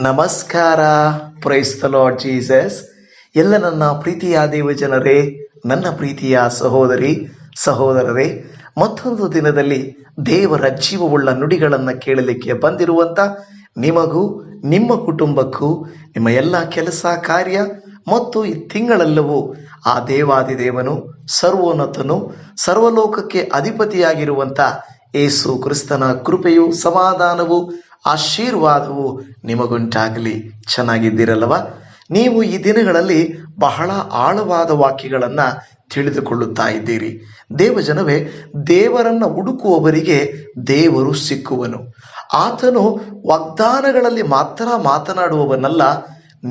ನಮಸ್ಕಾರ. Price the Lord Jesus. ಎಲ್ಲ ನನ್ನ ಪ್ರೀತಿಯ ದೇವಜನರೇ, ನನ್ನ ಪ್ರೀತಿಯ ಸಹೋದರರೇ, ಮತ್ತೊಂದು ದಿನದಲ್ಲಿ ದೇವರ ಜೀವವುಳ್ಳ ನುಡಿಗಳನ್ನು ಕೇಳಲಿಕ್ಕೆ ಬಂದಿರುವಂತ ನಿಮಗೂ ನಿಮ್ಮ ಕುಟುಂಬಕ್ಕೂ ನಿಮ್ಮ ಎಲ್ಲ ಕೆಲಸ ಕಾರ್ಯ ಮತ್ತು ಈ ತಿಂಗಳೆಲ್ಲವೂ ಆ ದೇವಾದಿದೇವನು ಸರ್ವೋನ್ನತನು ಸರ್ವಲೋಕಕ್ಕೆ ಅಧಿಪತಿಯಾಗಿರುವಂತ ಯೇಸು ಕ್ರಿಸ್ತನ ಕೃಪೆಯು ಸಮಾಧಾನವು ಆಶೀರ್ವಾದವು ನಿಮಗುಂಟಾಗಲಿ. ಚೆನ್ನಾಗಿದ್ದೀರಲ್ಲವಾ? ನೀವು ಈ ದಿನಗಳಲ್ಲಿ ಬಹಳ ಆಳವಾದ ವಾಕ್ಯಗಳನ್ನು ತಿಳಿದುಕೊಳ್ಳುತ್ತಾ ಇದ್ದೀರಿ. ದೇವಜನವೇ, ದೇವರನ್ನ ಹುಡುಕುವವರಿಗೆ ದೇವರು ಸಿಕ್ಕುವನು. ಆತನು ವಾಗ್ದಾನಗಳಲ್ಲಿ ಮಾತ್ರ ಮಾತನಾಡುವವನಲ್ಲ.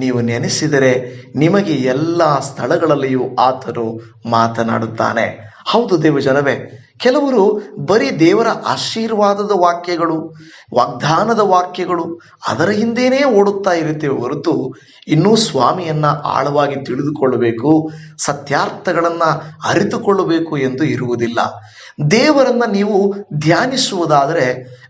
ನೀವು ನೆನೆಸಿದರೆ ನಿಮಗೆ ಎಲ್ಲ ಸ್ಥಳಗಳಲ್ಲಿಯೂ ಆತನು ಮಾತನಾಡುತ್ತಾನೆ. ಹೌದು ದೇವಜನವೇ, ಕೆಲವರು ಬರೀ ದೇವರ ಆಶೀರ್ವಾದದ ವಾಕ್ಯಗಳು, ವಾಗ್ದಾನದ ವಾಕ್ಯಗಳು ಅದರ ಹಿಂದೆನೇ ಓಡುತ್ತಾ ಇರುತ್ತೇವೆ ಹೊರತು ಇನ್ನೂ ಸ್ವಾಮಿಯನ್ನ ಆಳವಾಗಿ ತಿಳಿದುಕೊಳ್ಳಬೇಕು, ಸತ್ಯಾರ್ಥಗಳನ್ನ ಅರಿತುಕೊಳ್ಳಬೇಕು ಎಂದು ಇರುವುದಿಲ್ಲ. ದೇವರನ್ನ ನೀವು ಧ್ಯಾನಿಸುವುದಾದರೆ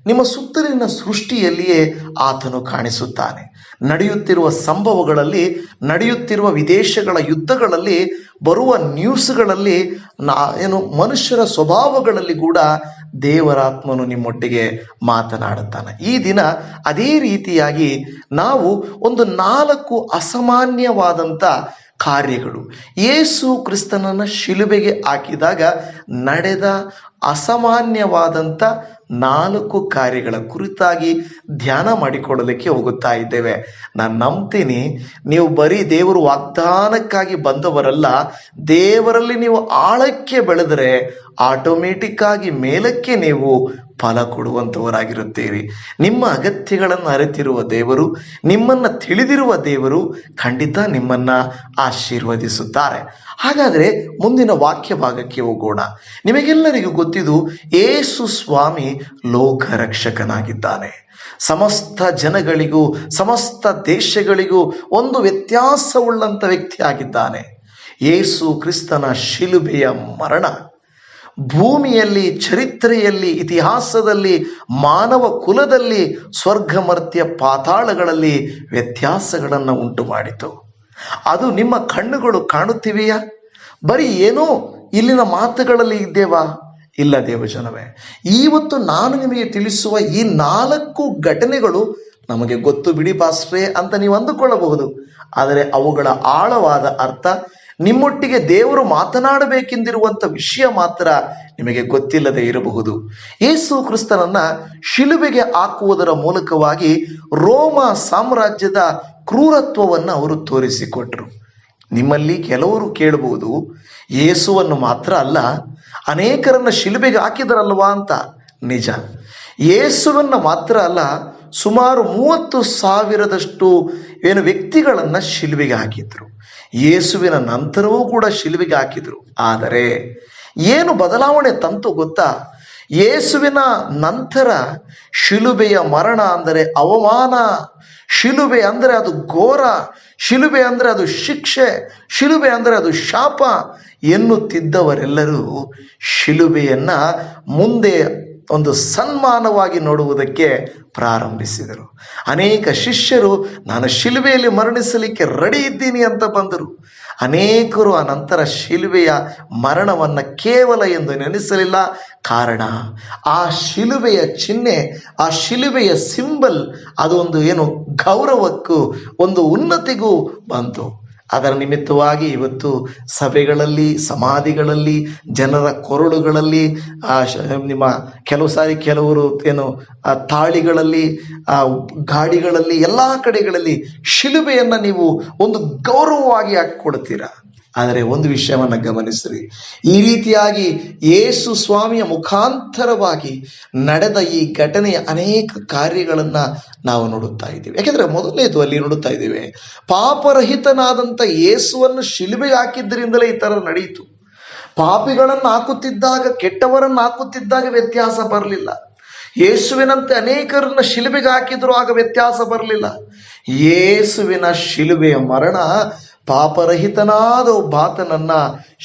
ನಿಮ್ಮ ಸುತ್ತಲಿನ ಸೃಷ್ಟಿಯಲ್ಲಿಯೇ ಆತನು ಕಾಣಿಸುತ್ತಾನೆ. ನಡೆಯುತ್ತಿರುವ ಸಂಭವಗಳಲ್ಲಿ, ನಡೆಯುತ್ತಿರುವ ವಿದೇಶಗಳ ಯುದ್ಧಗಳಲ್ಲಿ, ಬರುವ ನ್ಯೂಸ್ಗಳಲ್ಲಿ, ಮನುಷ್ಯರ ಸ್ವಭಾವಗಳಲ್ಲಿ ಕೂಡ ದೇವರಾತ್ಮನು ನಿಮ್ಮೊಟ್ಟಿಗೆ ಮಾತನಾಡುತ್ತಾನೆ. ಈ ದಿನ ಅದೇ ರೀತಿಯಾಗಿ ನಾವು ಒಂದು 4 ಅಸಾಮಾನ್ಯವಾದಂಥ ಕಾರ್ಯಗಳು, ಯೇಸು ಕ್ರಿಸ್ತನನ್ನ ಶಿಲುಬೆಗೆ ಹಾಕಿದಾಗ ನಡೆದ ಅಸಾಮಾನ್ಯವಾದಂಥ 4 ಕಾರ್ಯಗಳ ಕುರಿತಾಗಿ ಧ್ಯಾನ ಮಾಡಿಕೊಳ್ಳಲಿಕ್ಕೆ ಹೋಗುತ್ತಾ ಇದ್ದೇವೆ. ನಾನು ನಂಬ್ತೀನಿ ನೀವು ಬರೀ ದೇವರು ವಾಗ್ದಾನಕ್ಕಾಗಿ ಬಂದವರಲ್ಲ. ದೇವರಲ್ಲಿ ನೀವು ಆಳಕ್ಕೆ ಬೆಳೆದರೆ ಆಟೋಮೆಟಿಕ್ ಆಗಿ ಮೇಲಕ್ಕೆ ನೀವು ಫಲ ಕೊಡುವಂಥವರಾಗಿರುತ್ತೀರಿ. ನಿಮ್ಮ ಅಗತ್ಯಗಳನ್ನು ಅರಿತಿರುವ ದೇವರು, ನಿಮ್ಮನ್ನ ತಿಳಿದಿರುವ ದೇವರು ಖಂಡಿತ ನಿಮ್ಮನ್ನ ಆಶೀರ್ವದಿಸುತ್ತಾರೆ. ಹಾಗಾದರೆ ಮುಂದಿನ ವಾಕ್ಯ ಭಾಗಕ್ಕೆ ಹೋಗೋಣ. ನಿಮಗೆಲ್ಲರಿಗೂ ಗೊತ್ತಿದ್ದು ಯೇಸು ಸ್ವಾಮಿ ಲೋಕ ರಕ್ಷಕನಾಗಿದ್ದಾನೆ. ಸಮಸ್ತ ಜನಗಳಿಗೂ ಸಮಸ್ತ ದೇಶಗಳಿಗೂ ಒಂದು ವ್ಯತ್ಯಾಸವುಳ್ಳಂತ ವ್ಯಕ್ತಿ ಆಗಿದ್ದಾನೆ. ಯೇಸು ಕ್ರಿಸ್ತನ ಶಿಲುಬೆಯ ಮರಣ ಭೂಮಿಯಲ್ಲಿ, ಚರಿತ್ರೆಯಲ್ಲಿ, ಇತಿಹಾಸದಲ್ಲಿ, ಮಾನವ ಕುಲದಲ್ಲಿ, ಸ್ವರ್ಗ ಮರ್ತ್ಯ ಪಾತಾಳಗಳಲ್ಲಿ ವ್ಯತ್ಯಾಸಗಳನ್ನು ಉಂಟು ಮಾಡಿತು. ಅದು ನಿಮ್ಮ ಕಣ್ಣುಗಳು ಕಾಣುತ್ತಿವೆಯಾ? ಬರೀ ಏನೋ ಇಲ್ಲಿನ ಮಾತುಗಳಲ್ಲಿ ಇದ್ದೇವಾ? ಇಲ್ಲ ದೇವಜನವೇ, ಇವತ್ತು ನಾನು ನಿಮಗೆ ತಿಳಿಸುವ ಈ 4 ಘಟನೆಗಳು ನಮಗೆ ಗೊತ್ತು ಬಿಡಿ ಪಾಸ್ಟ್ರೇ ಅಂತ ನೀವು ಅಂದುಕೊಳ್ಳಬಹುದು. ಆದರೆ ಅವುಗಳ ಆಳವಾದ ಅರ್ಥ, ನಿಮ್ಮೊಟ್ಟಿಗೆ ದೇವರು ಮಾತನಾಡಬೇಕೆಂದಿರುವಂಥ ವಿಷಯ ಮಾತ್ರ ನಿಮಗೆ ಗೊತ್ತಿಲ್ಲದೆ ಇರಬಹುದು. ಯೇಸು ಕ್ರಿಸ್ತನನ್ನ ಶಿಲುಬೆಗೆ ಹಾಕುವುದರ ಮೂಲಕವಾಗಿ ರೋಮ ಸಾಮ್ರಾಜ್ಯದ ಕ್ರೂರತ್ವವನ್ನು ಅವರು ತೋರಿಸಿಕೊಟ್ರು. ನಿಮ್ಮಲ್ಲಿ ಕೆಲವರು ಕೇಳಬಹುದು, ಯೇಸುವನ್ನು ಮಾತ್ರ ಅಲ್ಲ ಅನೇಕರನ್ನ ಶಿಲುಬೆಗೆ ಹಾಕಿದರಲ್ವಾ ಅಂತ. ನಿಜ, ಯೇಸುವನ್ನ ಮಾತ್ರ ಅಲ್ಲ, ಸುಮಾರು 30,000ದಷ್ಟು ವ್ಯಕ್ತಿಗಳನ್ನ ಶಿಲುಬೆಗೆ ಹಾಕಿದ್ರು. ಯೇಸುವಿನ ನಂತರವೂ ಕೂಡ ಶಿಲುಬೆಗೆ ಹಾಕಿದ್ರು. ಆದರೆ ಏನು ಬದಲಾವಣೆ ತಂತು ಗೊತ್ತಾ? ಯೇಸುವಿನ ನಂತರ ಶಿಲುಬೆಯ ಮರಣ ಅಂದರೆ ಅವಮಾನ, ಶಿಲುಬೆ ಅಂದರೆ ಅದು ಘೋರ, ಶಿಲುಬೆ ಅಂದರೆ ಅದು ಶಿಕ್ಷೆ, ಶಿಲುಬೆ ಅಂದರೆ ಅದು ಶಾಪ ಎನ್ನುತ್ತಿದ್ದವರೆಲ್ಲರೂ ಶಿಲುಬೆಯನ್ನ ಮುಂದೆ ಒಂದು ಸನ್ಮಾನವಾಗಿ ನೋಡುವುದಕ್ಕೆ ಪ್ರಾರಂಭಿಸಿದರು. ಅನೇಕ ಶಿಷ್ಯರು ನಾನು ಶಿಲುಬೆಯಲ್ಲಿ ಮರಣಿಸಲಿಕ್ಕೆ ರೆಡಿ ಇದ್ದೀನಿ ಅಂತ ಬಂದರು. ಅನೇಕರು ಆ ನಂತರ ಶಿಲುಬೆಯ ಮರಣವನ್ನ ಕೇವಲ ಎಂದು ನೆನೆಸಲಿಲ್ಲ. ಕಾರಣ, ಆ ಶಿಲುಬೆಯ ಚಿಹ್ನೆ, ಆ ಶಿಲುಬೆಯ ಸಿಂಬಲ್ ಅದು ಒಂದು ಗೌರವಕ್ಕೂ ಒಂದು ಉನ್ನತಿಗೂ ಬಂತು. ಅದರ ನಿಮಿತ್ತವಾಗಿ ಇವತ್ತು ಸಭೆಗಳಲ್ಲಿ, ಸಮಾಧಿಗಳಲ್ಲಿ, ಜನರ ಕೊರಳುಗಳಲ್ಲಿ, ನಿಮ್ಮ ಕೆಲವರು ತಾಳಿಗಳಲ್ಲಿ, ಗಾಡಿಗಳಲ್ಲಿ, ಎಲ್ಲ ಕಡೆಗಳಲ್ಲಿ ಶಿಲುಬೆಯನ್ನ ನೀವು ಒಂದು ಗೌರವವಾಗಿ ಹಾಕಿಕೊಡ್ತೀರಾ. ಆದರೆ ಒಂದು ವಿಷಯವನ್ನ ಗಮನಿಸ್ರಿ, ಈ ರೀತಿಯಾಗಿ ಯೇಸು ಸ್ವಾಮಿಯ ಮುಖಾಂತರವಾಗಿ ನಡೆದ ಈ ಘಟನೆಯ ಅನೇಕ ಕಾರ್ಯಗಳನ್ನ ನಾವು ನೋಡುತ್ತಾ ಇದ್ದೇವೆ. ಯಾಕೆಂದ್ರೆ ಮೊದಲನೇದು ಅಲ್ಲಿ ನೋಡುತ್ತಾ ಇದ್ದೇವೆ, ಪಾಪರಹಿತನಾದಂಥ ಯೇಸುವನ್ನು ಶಿಲುಬೆಗೆ ಹಾಕಿದ್ದರಿಂದಲೇ ಈ ತರ ನಡೆಯಿತು. ಪಾಪಿಗಳನ್ನು ಹಾಕುತ್ತಿದ್ದಾಗ, ಕೆಟ್ಟವರನ್ನು ಹಾಕುತ್ತಿದ್ದಾಗ ವ್ಯತ್ಯಾಸ ಬರಲಿಲ್ಲ. ಯೇಸುವಿನಂತೆ ಅನೇಕರನ್ನ ಶಿಲುಬೆಗೆ ಹಾಕಿದ್ರು, ಆಗ ವ್ಯತ್ಯಾಸ ಬರಲಿಲ್ಲ. ಯೇಸುವಿನ ಶಿಲುಬೆಯ ಮರಣ ಪಾಪರಹಿತನಾದ ಒಬ್ಬಾತನನ್ನ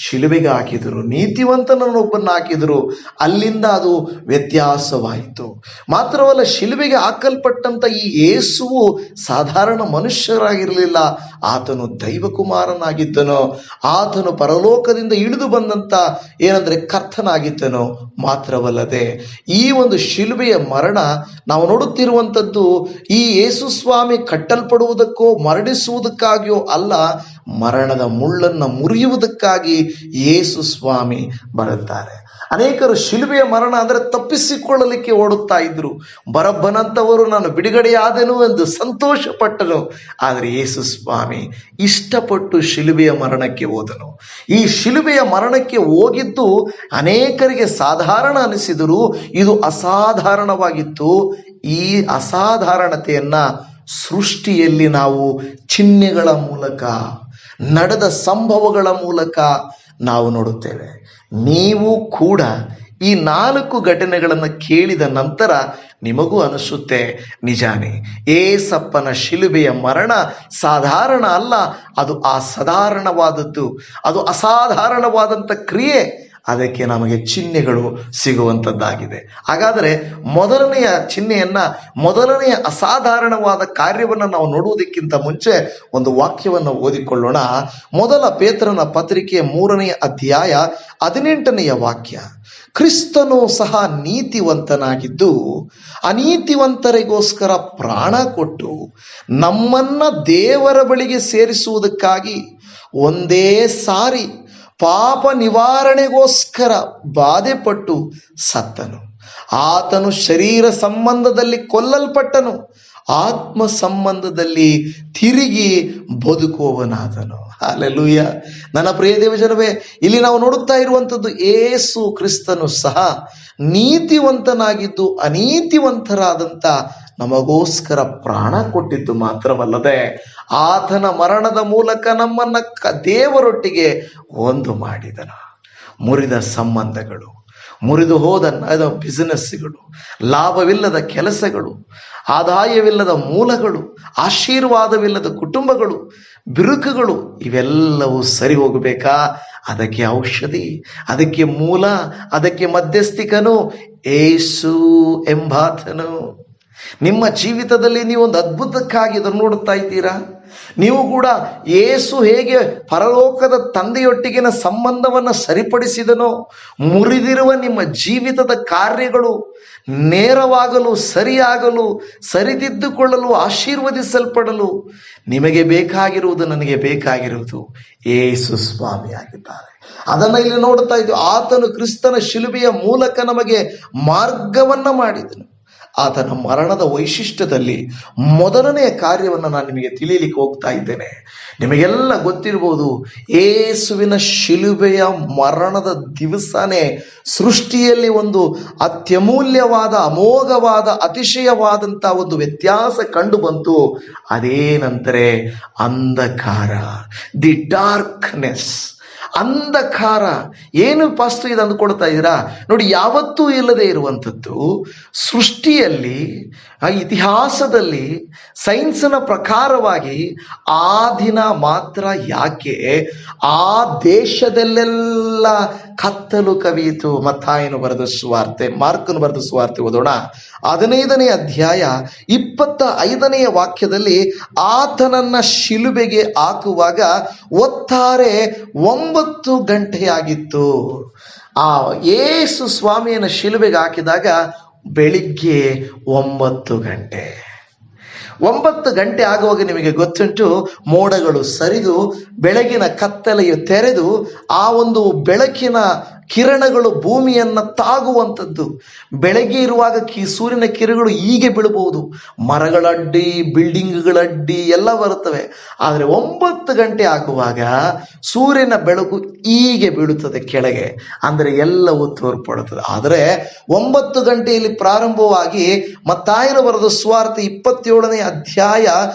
ಶಿಲುಬೆಗೆ ಹಾಕಿದರು, ನೀತಿವಂತನನ್ನೊಬ್ಬನ್ನ ಹಾಕಿದರು. ಅಲ್ಲಿಂದ ಅದು ವ್ಯತ್ಯಾಸವಾಯಿತು. ಮಾತ್ರವಲ್ಲ, ಶಿಲುಬೆಗೆ ಹಾಕಲ್ಪಟ್ಟಂತ ಈ ಯೇಸುವು ಸಾಧಾರಣ ಮನುಷ್ಯರಾಗಿರಲಿಲ್ಲ. ಆತನು ದೈವಕುಮಾರನಾಗಿದ್ದನು. ಆತನು ಪರಲೋಕದಿಂದ ಇಳಿದು ಬಂದಂತ ಏನಂದ್ರೆ ಕರ್ತನಾಗಿದ್ದನು. ಮಾತ್ರವಲ್ಲದೆ ಈ ಒಂದು ಶಿಲುಬೆಯ ಮರಣ ನಾವು ನೋಡುತ್ತಿರುವಂಥದ್ದು ಈ ಯೇಸು ಸ್ವಾಮಿ ಕಟ್ಟಲ್ಪಡುವುದಕ್ಕೋ ಮರಣಿಸುವುದಕ್ಕಾಗಿಯೋ ಅಲ್ಲ, ಮರಣದ ಮುಳ್ಳನ್ನು ಮುರಿಯುವುದಕ್ಕಾಗಿ ಯೇಸು ಸ್ವಾಮಿ ಬರುತ್ತಾರೆ. ಅನೇಕರು ಶಿಲುಬೆಯ ಮರಣ ಅಂದರೆ ತಪ್ಪಿಸಿಕೊಳ್ಳಲಿಕ್ಕೆ ಓಡುತ್ತಾ ಇದ್ರು. ಬರಬ್ಬನಂತವರು ನಾನು ಬಿಡುಗಡೆಯಾದೆನು ಎಂದು ಸಂತೋಷ ಪಟ್ಟನು. ಆದರೆ ಯೇಸು ಸ್ವಾಮಿ ಇಷ್ಟಪಟ್ಟು ಶಿಲುಬೆಯ ಮರಣಕ್ಕೆ ಹೋದನು. ಈ ಶಿಲುಬೆಯ ಮರಣಕ್ಕೆ ಹೋಗಿದ್ದು ಅನೇಕರಿಗೆ ಸಾಧಾರಣ ಅನಿಸಿದರೂ ಇದು ಅಸಾಧಾರಣವಾಗಿತ್ತು. ಈ ಅಸಾಧಾರಣತೆಯನ್ನ ಸೃಷ್ಟಿಯಲ್ಲಿ ನಾವು ಚಿಹ್ನೆಗಳ ಮೂಲಕ, ನಡೆದ ಸಂಭವಗಳ ಮೂಲಕ ನಾವು ನೋಡುತ್ತೇವೆ. ನೀವು ಕೂಡ ಈ 4 ಘಟನೆಗಳನ್ನು ಕೇಳಿದ ನಂತರ ನಿಮಗೂ ಅನಿಸುತ್ತೆ, ನಿಜಾನೇ ಏಸಪ್ಪನ ಶಿಲುಬೆಯ ಮರಣ ಸಾಧಾರಣ ಅಲ್ಲ, ಅದು ಅಸಾಧಾರಣವಾದದ್ದು, ಅದು ಅಸಾಧಾರಣವಾದಂಥ ಕ್ರಿಯೆ. ಅದಕ್ಕೆ ನಮಗೆ ಚಿಹ್ನೆಗಳು ಸಿಗುವಂಥದ್ದಾಗಿದೆ. ಹಾಗಾದರೆ ಮೊದಲನೆಯ ಚಿಹ್ನೆಯನ್ನ, ಮೊದಲನೆಯ ಅಸಾಧಾರಣವಾದ ಕಾರ್ಯವನ್ನು ನಾವು ನೋಡುವುದಕ್ಕಿಂತ ಮುಂಚೆ ಒಂದು ವಾಕ್ಯವನ್ನು ಓದಿಕೊಳ್ಳೋಣ. ಮೊದಲ ಪೇತ್ರನ ಪತ್ರಿಕೆಯ 3ನೇ ಅಧ್ಯಾಯ 18ನೆಯ ವಾಕ್ಯ. ಕ್ರಿಸ್ತನು ಸಹ ನೀತಿವಂತನಾಗಿದ್ದು ಅನೀತಿವಂತರಿಗೋಸ್ಕರ ಪ್ರಾಣ ಕೊಟ್ಟು ನಮ್ಮನ್ನ ದೇವರ ಬಳಿಗೆ ಸೇರಿಸುವುದಕ್ಕಾಗಿ ಒಂದೇ ಸಾರಿ ಪಾಪ ನಿವಾರಣೆಗೋಸ್ಕರ ಬಾಧೆಪಟ್ಟು ಸತ್ತನು. ಆತನು ಶರೀರ ಸಂಬಂಧದಲ್ಲಿ ಕೊಲ್ಲಲ್ಪಟ್ಟನು, ಆತ್ಮ ಸಂಬಂಧದಲ್ಲಿ ತಿರುಗಿ ಬದುಕುವವನಾದನು. ಹಲ್ಲೆಲೂಯಾ. ನನ್ನ ಪ್ರಿಯ ದೇವಜನವೇ, ಇಲ್ಲಿ ನಾವು ನೋಡುತ್ತಾ ಇರುವಂಥದ್ದು ಯೇಸು ಕ್ರಿಸ್ತನು ಸಹ ನೀತಿವಂತನಾಗಿದ್ದು ಅನೀತಿವಂತರಾದಂಥ ನಮಗೋಸ್ಕರ ಪ್ರಾಣ ಕೊಟ್ಟಿದ್ದು ಮಾತ್ರವಲ್ಲದೆ ಆತನ ಮರಣದ ಮೂಲಕ ನಮ್ಮನ್ನ ದೇವರೊಟ್ಟಿಗೆ ಒಂದು ಮಾಡಿದನು. ಮುರಿದ ಸಂಬಂಧಗಳು, ಮುರಿದು ಹೋದ ಬಿಸಿನೆಸ್ಗಳು, ಲಾಭವಿಲ್ಲದ ಕೆಲಸಗಳು, ಆದಾಯವಿಲ್ಲದ ಮೂಲಗಳು, ಆಶೀರ್ವಾದವಿಲ್ಲದ ಕುಟುಂಬಗಳು, ಬಿರುಕುಗಳು ಇವೆಲ್ಲವೂ ಸರಿ ಹೋಗಬೇಕಾ? ಅದಕ್ಕೆ ಔಷಧಿ, ಅದಕ್ಕೆ ಮೂಲ, ಅದಕ್ಕೆ ಮಧ್ಯಸ್ಥಿಕನು ಯೇಸು ಎಂಬಾತನು. ನಿಮ್ಮ ಜೀವಿತದಲ್ಲಿ ನೀವು ಒಂದು ಅದ್ಭುತಕ್ಕಾಗಿ ಇದನ್ನು ನೋಡುತ್ತಾ ಇದ್ದೀರಾ? ನೀವು ಕೂಡ ಯೇಸು ಹೇಗೆ ಪರಲೋಕದ ತಂದೆಯೊಟ್ಟಿಗಿನ ಸಂಬಂಧವನ್ನು ಸರಿಪಡಿಸಿದನೋ, ಮುರಿದಿರುವ ನಿಮ್ಮ ಜೀವಿತದ ಕಾರ್ಯಗಳು ನೇರವಾಗಲು, ಸರಿಯಾಗಲು, ಸರಿದಿದ್ದುಕೊಳ್ಳಲು, ಆಶೀರ್ವದಿಸಲ್ಪಡಲು ನಿಮಗೆ ಬೇಕಾಗಿರುವುದು, ನನಗೆ ಬೇಕಾಗಿರುವುದು ಯೇಸು ಸ್ವಾಮಿ ಆಗಿದ್ದಾರೆ. ಅದನ್ನ ಇಲ್ಲಿ ನೋಡ್ತಾ ಇದ್ದೀವಿ. ಆತನು ಕ್ರಿಸ್ತನ ಶಿಲುಬೆಯ ಮೂಲಕ ನಮಗೆ ಮಾರ್ಗವನ್ನ ಮಾಡಿದನು. ಆತನ ಮರಣದ ವೈಶಿಷ್ಟ್ಯದಲ್ಲಿ ಮೊದಲನೆಯ ಕಾರ್ಯವನ್ನು ನಾನು ನಿಮಗೆ ತಿಳಿಯಲಿಕ್ಕೆ ಹೋಗ್ತಾ ಇದ್ದೇನೆ. ನಿಮಗೆಲ್ಲ ಗೊತ್ತಿರಬಹುದು, ಯೇಸುವಿನ ಶಿಲುಬೆಯ ಮರಣದ ದಿವಸನೇ ಸೃಷ್ಟಿಯಲ್ಲಿ ಒಂದು ಅತ್ಯಮೂಲ್ಯವಾದ, ಅಮೋಘವಾದ, ಅತಿಶಯವಾದಂಥ ಒಂದು ವ್ಯತ್ಯಾಸ ಕಂಡು ಬಂತು. ಅದೇನಂದರೆ ಅಂಧಕಾರ, ದಿ ಡಾರ್ಕ್ನೆಸ್. ಅಂಧಕಾರ ಏನು ಪಾಸ್ತು ಇದು ಅಂದುಕೊಳ್ತಾ ಇದ್ದೀರಾ? ನೋಡಿ, ಯಾವತ್ತೂ ಇಲ್ಲದೆ ಇರುವಂಥದ್ದು ಸೃಷ್ಟಿಯಲ್ಲಿ, ಇತಿಹಾಸದಲ್ಲಿ, ಸೈನ್ಸಿನ ಪ್ರಕಾರವಾಗಿ ಆ ದಿನ ಮಾತ್ರ ಯಾಕೆ ಆ ದೇಶದಲ್ಲೆಲ್ಲ ಕತ್ತಲು ಕವಿಯಿತು. ಮತ್ತಾಯನು ಬರೆದ ಸುವಾರ್ತೆ, ಮಾರ್ಕನು ಬರೆದ ಸುವಾರ್ತೆ ಓದೋಣ. 15ನೇ ಅಧ್ಯಾಯ 25ನೇ ವಾಕ್ಯದಲ್ಲಿ ಆತನನ್ನ ಶಿಲುಬೆಗೆ ಹಾಕುವಾಗ ಒತ್ತಾರೆ 9 ಗಂಟೆಯಾಗಿತ್ತು. ಆ ಯೇಸು ಸ್ವಾಮಿಯನ್ನು ಶಿಲುಬೆಗೆ ಹಾಕಿದಾಗ ಬೆಳಿಗ್ಗೆ 9 ಗಂಟೆ. 9 ಗಂಟೆ ಆಗುವಾಗ ನಿಮಗೆ ಗೊತ್ತುಂಟು, ಮೋಡಗಳು ಸರಿದು ಬೆಳಗಿನ ಕತ್ತಲೆಯು ತೆರೆದು ಆ ಒಂದು ಬೆಳಕಿನ ಕಿರಣಗಳು ಭೂಮಿಯನ್ನ ತಾಗುವಂಥದ್ದು. ಬೆಳಗ್ಗೆ ಇರುವಾಗ ಸೂರ್ಯನ ಕಿರಣಗಳು ಹೀಗೆ ಬೀಳಬಹುದು, ಮರಗಳಡ್ಡಿ, ಬಿಲ್ಡಿಂಗ್ಗಳಡ್ಡಿ ಎಲ್ಲ ಬರುತ್ತವೆ. ಆದರೆ 9 ಗಂಟೆ ಆಗುವಾಗ ಸೂರ್ಯನ ಬೆಳಕು ಹೀಗೆ ಬೀಳುತ್ತದೆ ಕೆಳಗೆ, ಅಂದರೆ ಎಲ್ಲವೂ ತೋರ್ಪಡುತ್ತದೆ. ಆದರೆ 9 ಗಂಟೆಯಲ್ಲಿ ಪ್ರಾರಂಭವಾಗಿ ಮತ್ತಾಯನು ಬರೆದ ಸುವಾರ್ತೆ 27ನೇ ಅಧ್ಯಾಯ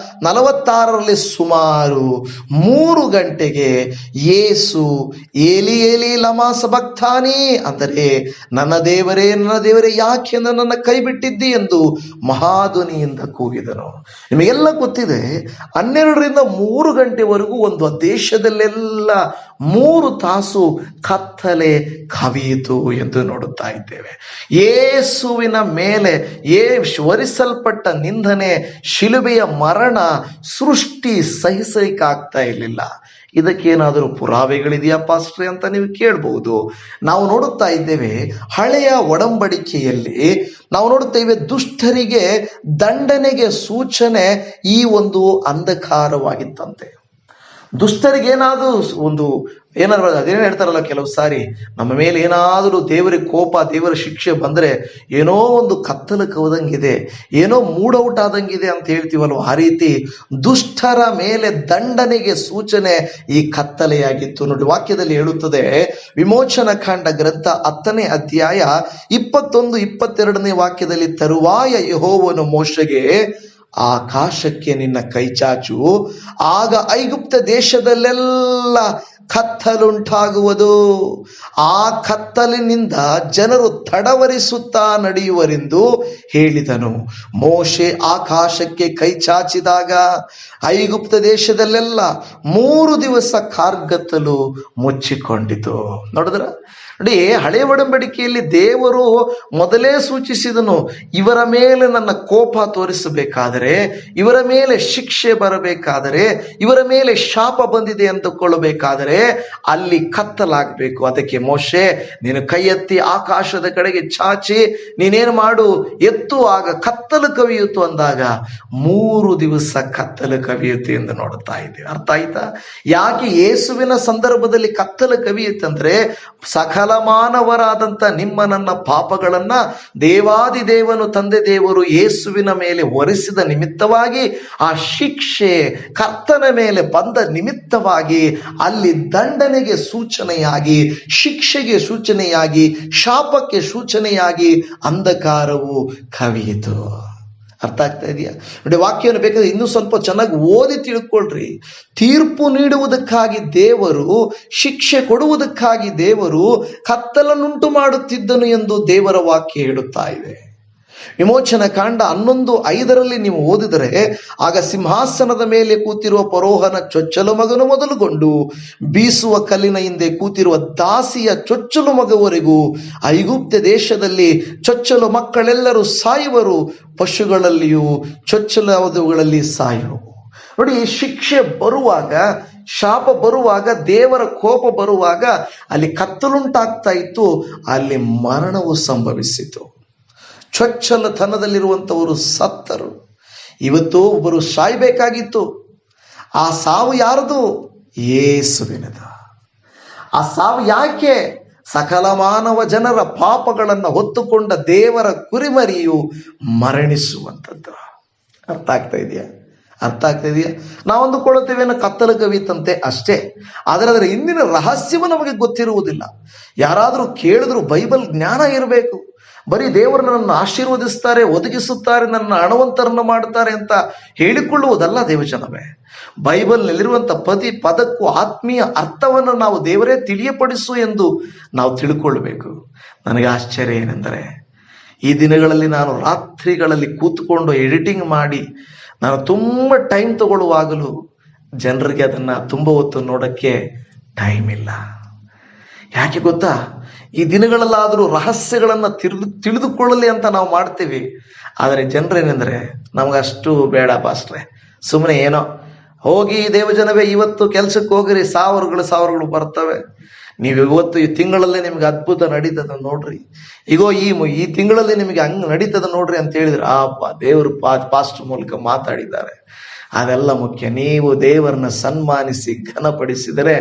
46ರಲ್ಲಿ ಸುಮಾರು 3 ಗಂಟೆಗೆ ಯೇಸು ಏಲಿ ಏಲಿ ಲಮಾ ಸಬಕ್ತಾನಿ ಸ್ಥಾನೇ ಅಂದರೆ ನನ್ನ ದೇವರೇ ಯಾಕೆ ನನ್ನನ್ನು ಕೈ ಬಿಟ್ಟಿದ್ದಿ ಎಂದು ಮಹಾಧ್ವನಿಯಿಂದ ಕೂಗಿದನು. ನಿಮಗೆಲ್ಲ ಗೊತ್ತಿದೆ, 12ರಿಂದ 3 ಗಂಟೆವರೆಗೂ ಒಂದು ದೇಶದಲ್ಲೆಲ್ಲ 3 ತಾಸು ಕತ್ತಲೆ ಕವಿಯಿತು ಎಂದು ನೋಡುತ್ತಾ ಇದ್ದೇವೆ. ಯೇಸುವಿನ ಮೇಲೆ ಹೊರಿಸಲ್ಪಟ್ಟ ನಿಂದನೆ, ಶಿಲುಬೆಯ ಮರಣ, ಸೃಷ್ಟಿ ಸಹಿಸಲಿಕ್ಕಾಗ್ತಾ ಇರಲಿಲ್ಲ. ಇದಕ್ಕೇನಾದರೂ ಪುರಾವೆಗಳಿದೆಯಾ ಪಾಸ್ಟ್ರೆ ಅಂತ ನೀವು ಕೇಳಬಹುದು. ನಾವು ನೋಡುತ್ತಾ ಇದ್ದೇವೆ, ಹಳೆಯ ಒಡಂಬಡಿಕೆಯಲ್ಲಿ ನಾವು ನೋಡುತ್ತೇವೆ, ದುಷ್ಟರಿಗೆ ದಂಡನೆಗೆ ಸೂಚನೆ ಈ ಒಂದು ಅಂಧಕಾರವಾಗಿತ್ತಂತೆ. ದುಷ್ಟರಿಗೇನಾದ್ರೂ ಏನಾದ್ರು ಅದೇನು ಹೇಳ್ತಾರಲ್ಲ, ಕೆಲವು ಸಾರಿ ನಮ್ಮ ಮೇಲೆ ಏನಾದರೂ ದೇವರಿಗೆ ಕೋಪ, ದೇವರ ಶಿಕ್ಷೆ ಬಂದ್ರೆ ಏನೋ ಒಂದು ಕತ್ತಲು ಕವದಂಗಿದೆ, ಏನೋ ಮೂಡೌಟ್ ಆದಂಗಿದೆ ಅಂತ ಹೇಳ್ತೀವಲ್ವ, ಆ ರೀತಿ ದುಷ್ಟರ ಮೇಲೆ ದಂಡನೆಗೆ ಸೂಚನೆ ಈ ಕತ್ತಲೆಯಾಗಿತ್ತು. ನೋಡಿ, ವಾಕ್ಯದಲ್ಲಿ ಹೇಳುತ್ತದೆ, ವಿಮೋಚನ ಕಾಂಡ ಗ್ರಂಥ 10ನೇ ಅಧ್ಯಾಯ 21-22ನೇ ವಾಕ್ಯದಲ್ಲಿ, ತರುವಾಯ ಯೆಹೋವನು ಮೋಶೆಗೆ, ಆಕಾಶಕ್ಕೆ ನಿನ್ನ ಕೈ ಚಾಚು, ಆಗ ಐಗುಪ್ತ ದೇಶದಲ್ಲೆಲ್ಲ ಕತ್ತಲುಂಟಾಗುವುದು, ಆ ಕತ್ತಲಿನಿಂದ ಜನರು ತಡವರಿಸುತ್ತಾ ನಡೆಯುವರೆಂದು ಹೇಳಿದನು. ಮೋಶೆ ಆಕಾಶಕ್ಕೆ ಕೈ ಚಾಚಿದಾಗ ಐಗುಪ್ತ ದೇಶದಲ್ಲೆಲ್ಲ 3 ದಿವಸ ಕಾರ್ಗತ್ತಲು ಮುಚ್ಚಿಕೊಂಡಿತು. ನೋಡಿದ್ರ? ನೋಡಿ, ಹಳೆ ಒಡಂಬಡಿಕೆಯಲ್ಲಿ ದೇವರು ಮೊದಲೇ ಸೂಚಿಸಿದನು, ಇವರ ಮೇಲೆ ನನ್ನ ಕೋಪ ತೋರಿಸಬೇಕಾದರೆ, ಇವರ ಮೇಲೆ ಶಿಕ್ಷೆ ಬರಬೇಕಾದರೆ, ಇವರ ಮೇಲೆ ಶಾಪ ಬಂದಿದೆ ಅಂದುಕೊಳ್ಳಬೇಕಾದರೆ ಅಲ್ಲಿ ಕತ್ತಲಾಗಬೇಕು. ಅದಕ್ಕೆ ಮೋಶೆ, ನೀನು ಕೈ ಎತ್ತಿ ಆಕಾಶದ ಕಡೆಗೆ ಚಾಚಿ ನೀನೇನು ಮಾಡು, ಎತ್ತು, ಆಗ ಕತ್ತಲು ಕವಿಯಿತು ಅಂದಾಗ 3 ದಿವಸ ಕತ್ತಲು ಕವಿಯುತ್ತೆ ಎಂದು ನೋಡುತ್ತಾ ಇದ್ದೀವಿ. ಅರ್ಥ ಆಯ್ತಾ? ಯಾಕೆ ಯೇಸುವಿನ ಸಂದರ್ಭದಲ್ಲಿ ಕತ್ತಲು ಕವಿಯುತ್ತಂದ್ರೆ, ಸಕಲ ಮಾನವರಾದಂಥ ನಿಮ್ಮ ನನ್ನ ಪಾಪಗಳನ್ನ ದೇವಾದಿ ದೇವನು ತಂದೆ ದೇವರು ಯೇಸುವಿನ ಮೇಲೆ ಹೊರಿಸಿದ ನಿಮಿತ್ತವಾಗಿ, ಆ ಶಿಕ್ಷೆ ಕರ್ತನ ಮೇಲೆ ಬಂದ ನಿಮಿತ್ತವಾಗಿ ಅಲ್ಲಿ ದಂಡನೆಗೆ ಸೂಚನೆಯಾಗಿ, ಶಿಕ್ಷೆಗೆ ಸೂಚನೆಯಾಗಿ, ಶಾಪಕ್ಕೆ ಸೂಚನೆಯಾಗಿ ಅಂಧಕಾರವು ಕವಿಯಿತು. ಅರ್ಥ ಆಗ್ತಾ ಇದೆಯಾ? ನೋಡಿ, ವಾಕ್ಯವನ್ನು ಬೇಕಾದ್ರೆ ಇನ್ನೂ ಸ್ವಲ್ಪ ಚೆನ್ನಾಗಿ ಓದಿ ತಿಳ್ಕೊಳ್ರಿ. ತೀರ್ಪು ನೀಡುವುದಕ್ಕಾಗಿ ದೇವರು, ಶಿಕ್ಷೆ ಕೊಡುವುದಕ್ಕಾಗಿ ದೇವರು ಕತ್ತಲನ್ನುಂಟು ಮಾಡುತ್ತಿದ್ದನು ಎಂದು ದೇವರ ವಾಕ್ಯ ಹೇಳುತ್ತಾ ಇದೆ. ವಿಮೋಚನ ಕಾಂಡ 11:5 ನೀವು ಓದಿದರೆ, ಆಗ ಸಿಂಹಾಸನದ ಮೇಲೆ ಕೂತಿರುವ ಫರೋಹನ ಚೊಚ್ಚಲು ಮಗನು ಮೊದಲುಗೊಂಡು ಬೀಸುವ ಕಲ್ಲಿನ ಹಿಂದೆ ಕೂತಿರುವ ದಾಸಿಯ ಚೊಚ್ಚಲು ಮಗವರೆಗೂ ಐಗುಪ್ತ ದೇಶದಲ್ಲಿ ಚೊಚ್ಚಲು ಮಕ್ಕಳೆಲ್ಲರೂ ಸಾಯುವರು, ಪಶುಗಳಲ್ಲಿಯೂ ಚೊಚ್ಚಲುಗಳಲ್ಲಿ ಸಾಯುವು. ನೋಡಿ, ಶಿಕ್ಷೆ ಬರುವಾಗ, ಶಾಪ ಬರುವಾಗ, ದೇವರ ಕೋಪ ಬರುವಾಗ ಅಲ್ಲಿ ಕತ್ತಲುಂಟಾಗ್ತಾ ಇತ್ತು, ಅಲ್ಲಿ ಮರಣವು ಸಂಭವಿಸಿತು. ಚೊಚ್ಚಲತನದಲ್ಲಿರುವಂಥವರು ಸತ್ತರು. ಇವತ್ತು ಒಬ್ಬರು ಸಾಯ್ಬೇಕಾಗಿತ್ತು. ಆ ಸಾವು ಯಾರದು? ಯೇಸುವಿನದು. ಆ ಸಾವು ಯಾಕೆ? ಸಕಲ ಮಾನವ ಜನರ ಪಾಪಗಳನ್ನು ಹೊತ್ತುಕೊಂಡ ದೇವರ ಕುರಿಮರಿಯು ಮರಣಿಸುವಂಥದ್ದು. ಅರ್ಥ ಆಗ್ತಾ ಇದೆಯಾ? ಅರ್ಥ ಆಗ್ತಾ ಇದೆಯಾ? ನಾವೊಂದುಕೊಳ್ಳುತ್ತೇವೆ ಕತ್ತಲು ಕವಿತಂತೆ ಅಷ್ಟೇ, ಆದರೆ ಅದರ ಹಿಂದಿನ ರಹಸ್ಯವು ನಮಗೆ ಗೊತ್ತಿರುವುದಿಲ್ಲ. ಯಾರಾದರೂ ಕೇಳಿದ್ರು ಬೈಬಲ್ ಜ್ಞಾನ ಇರಬೇಕು. ಬರೀ ದೇವರು ನನ್ನನ್ನು ಆಶೀರ್ವದಿಸ್ತಾರೆ, ಒದಗಿಸುತ್ತಾರೆ, ನನ್ನ ಹಣವಂತರನ್ನು ಮಾಡ್ತಾರೆ ಅಂತ ಹೇಳಿಕೊಳ್ಳುವುದಲ್ಲ ದೇವಜನವೇ. ಬೈಬಲ್ನಲ್ಲಿರುವಂಥ ಪ್ರತಿ ಪದಕ್ಕೂ ಆತ್ಮೀಯ ಅರ್ಥವನ್ನು ನಾವು ದೇವರೇ ತಿಳಿಯಪಡಿಸು ಎಂದು ನಾವು ತಿಳ್ಕೊಳ್ಬೇಕು. ನನಗೆ ಆಶ್ಚರ್ಯ ಏನೆಂದರೆ, ಈ ದಿನಗಳಲ್ಲಿ ನಾನು ರಾತ್ರಿಗಳಲ್ಲಿ ಕೂತ್ಕೊಂಡು ಎಡಿಟಿಂಗ್ ಮಾಡಿ ನಾನು ತುಂಬ ಟೈಮ್ ತಗೊಳ್ಳುವಾಗಲೂ ಜನರಿಗೆ ಅದನ್ನು ತುಂಬ ಹೊತ್ತು ನೋಡೋಕ್ಕೆ ಟೈಮ್ ಇಲ್ಲ. ಯಾಕೆ ಗೊತ್ತಾ? ಈ ದಿನಗಳಲ್ಲಾದರೂ ರಹಸ್ಯಗಳನ್ನು ತಿಳಿದುಕೊಳ್ಳಲಿ ಅಂತ ನಾವು ಮಾಡ್ತೀವಿ. ಆದರೆ ಜನರೇನೆಂದರೆ, ನಮಗಷ್ಟು ಬೇಡ ಪಾಸ್ಟ್ರೆ, ಸುಮ್ಮನೆ ಏನೋ ಹೋಗಿ ದೇವಜನವೇ ಇವತ್ತು ಕೆಲಸಕ್ಕೆ ಹೋಗಿರಿ, ಸಾವಿರಗಳು ಬರ್ತವೆ. ನೀವು ಇವತ್ತು ಈ ತಿಂಗಳಲ್ಲೇ ನಿಮ್ಗೆ ಅದ್ಭುತ ನಡೀತದ ನೋಡ್ರಿ, ಈಗೋ ಈ ತಿಂಗಳಲ್ಲಿ ನಿಮಗೆ ಹಂಗೆ ನಡೀತದ ನೋಡ್ರಿ ಅಂತ ಹೇಳಿದ್ರೆ, ದೇವರು ಪಾಸ್ಟರ್ ಮೂಲಕ ಮಾತಾಡಿದ್ದಾರೆ. ಅದೆಲ್ಲ ಮುಖ್ಯ. ನೀವು ದೇವರನ್ನ ಸನ್ಮಾನಿಸಿ ಘನಪಡಿಸಿದರೆ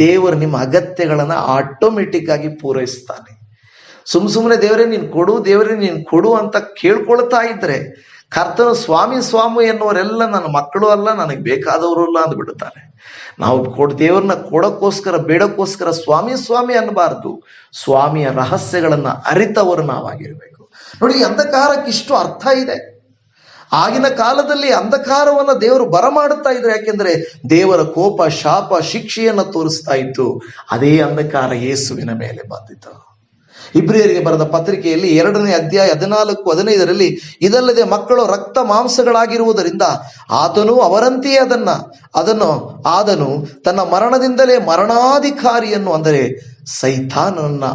ದೇವರು ನಿಮ್ಮ ಅಗತ್ಯಗಳನ್ನ ಆಟೋಮೆಟಿಕ್ ಆಗಿ ಪೂರೈಸ್ತಾನೆ. ಸುಮ್ಮನೆ ದೇವರೇ ನೀನು ಕೊಡು ಅಂತ ಕೇಳ್ಕೊಳ್ತಾ ಇದ್ರೆ, ಕರ್ತನು ಸ್ವಾಮಿ ಎನ್ನುವರೆಲ್ಲ ನನ್ನ ಮಕ್ಕಳು ಅಲ್ಲ, ನನಗೆ ಬೇಕಾದವರು ಅಲ್ಲ ಅಂದ್ಬಿಡುತ್ತಾರೆ. ನಾವು ದೇವರನ್ನ ಕೊಡೋಕ್ಕೋಸ್ಕರ ಬೇಡಕ್ಕೋಸ್ಕರ ಸ್ವಾಮಿ ಅನ್ನಬಾರ್ದು. ಸ್ವಾಮಿಯ ರಹಸ್ಯಗಳನ್ನ ಅರಿತವರು ನಾವಾಗಿರ್ಬೇಕು. ನೋಡಿ, ಅಂಧಕಾರಕ್ಕೆ ಇಷ್ಟು ಅರ್ಥ ಇದೆ. ಆಗಿನ ಕಾಲದಲ್ಲಿ ಅಂಧಕಾರವನ್ನ ದೇವರು ಬರಮಾಡುತ್ತಾ ಇದ್ರು. ಯಾಕೆಂದ್ರೆ ದೇವರ ಕೋಪ, ಶಾಪ, ಶಿಕ್ಷೆಯನ್ನ ತೋರಿಸ್ತಾ ಇತ್ತು. ಅದೇ ಅಂಧಕಾರ ಯೇಸುವಿನ ಮೇಲೆ ಬಂದಿತು. ಇಬ್ರಿಯರಿಗೆ ಬರೆದ ಪತ್ರಿಕೆಯಲ್ಲಿ 2ನೇ ಅಧ್ಯಾಯ 14-15 ಇದಲ್ಲದೆ ಮಕ್ಕಳು ರಕ್ತ ಮಾಂಸಗಳಾಗಿರುವುದರಿಂದ ಆತನು ಅವರಂತೆಯೇ ಆದನು ತನ್ನ ಮರಣದಿಂದಲೇ ಮರಣಾಧಿಕಾರಿಯನ್ನು, ಅಂದರೆ ಸೈತಾನನನ್ನ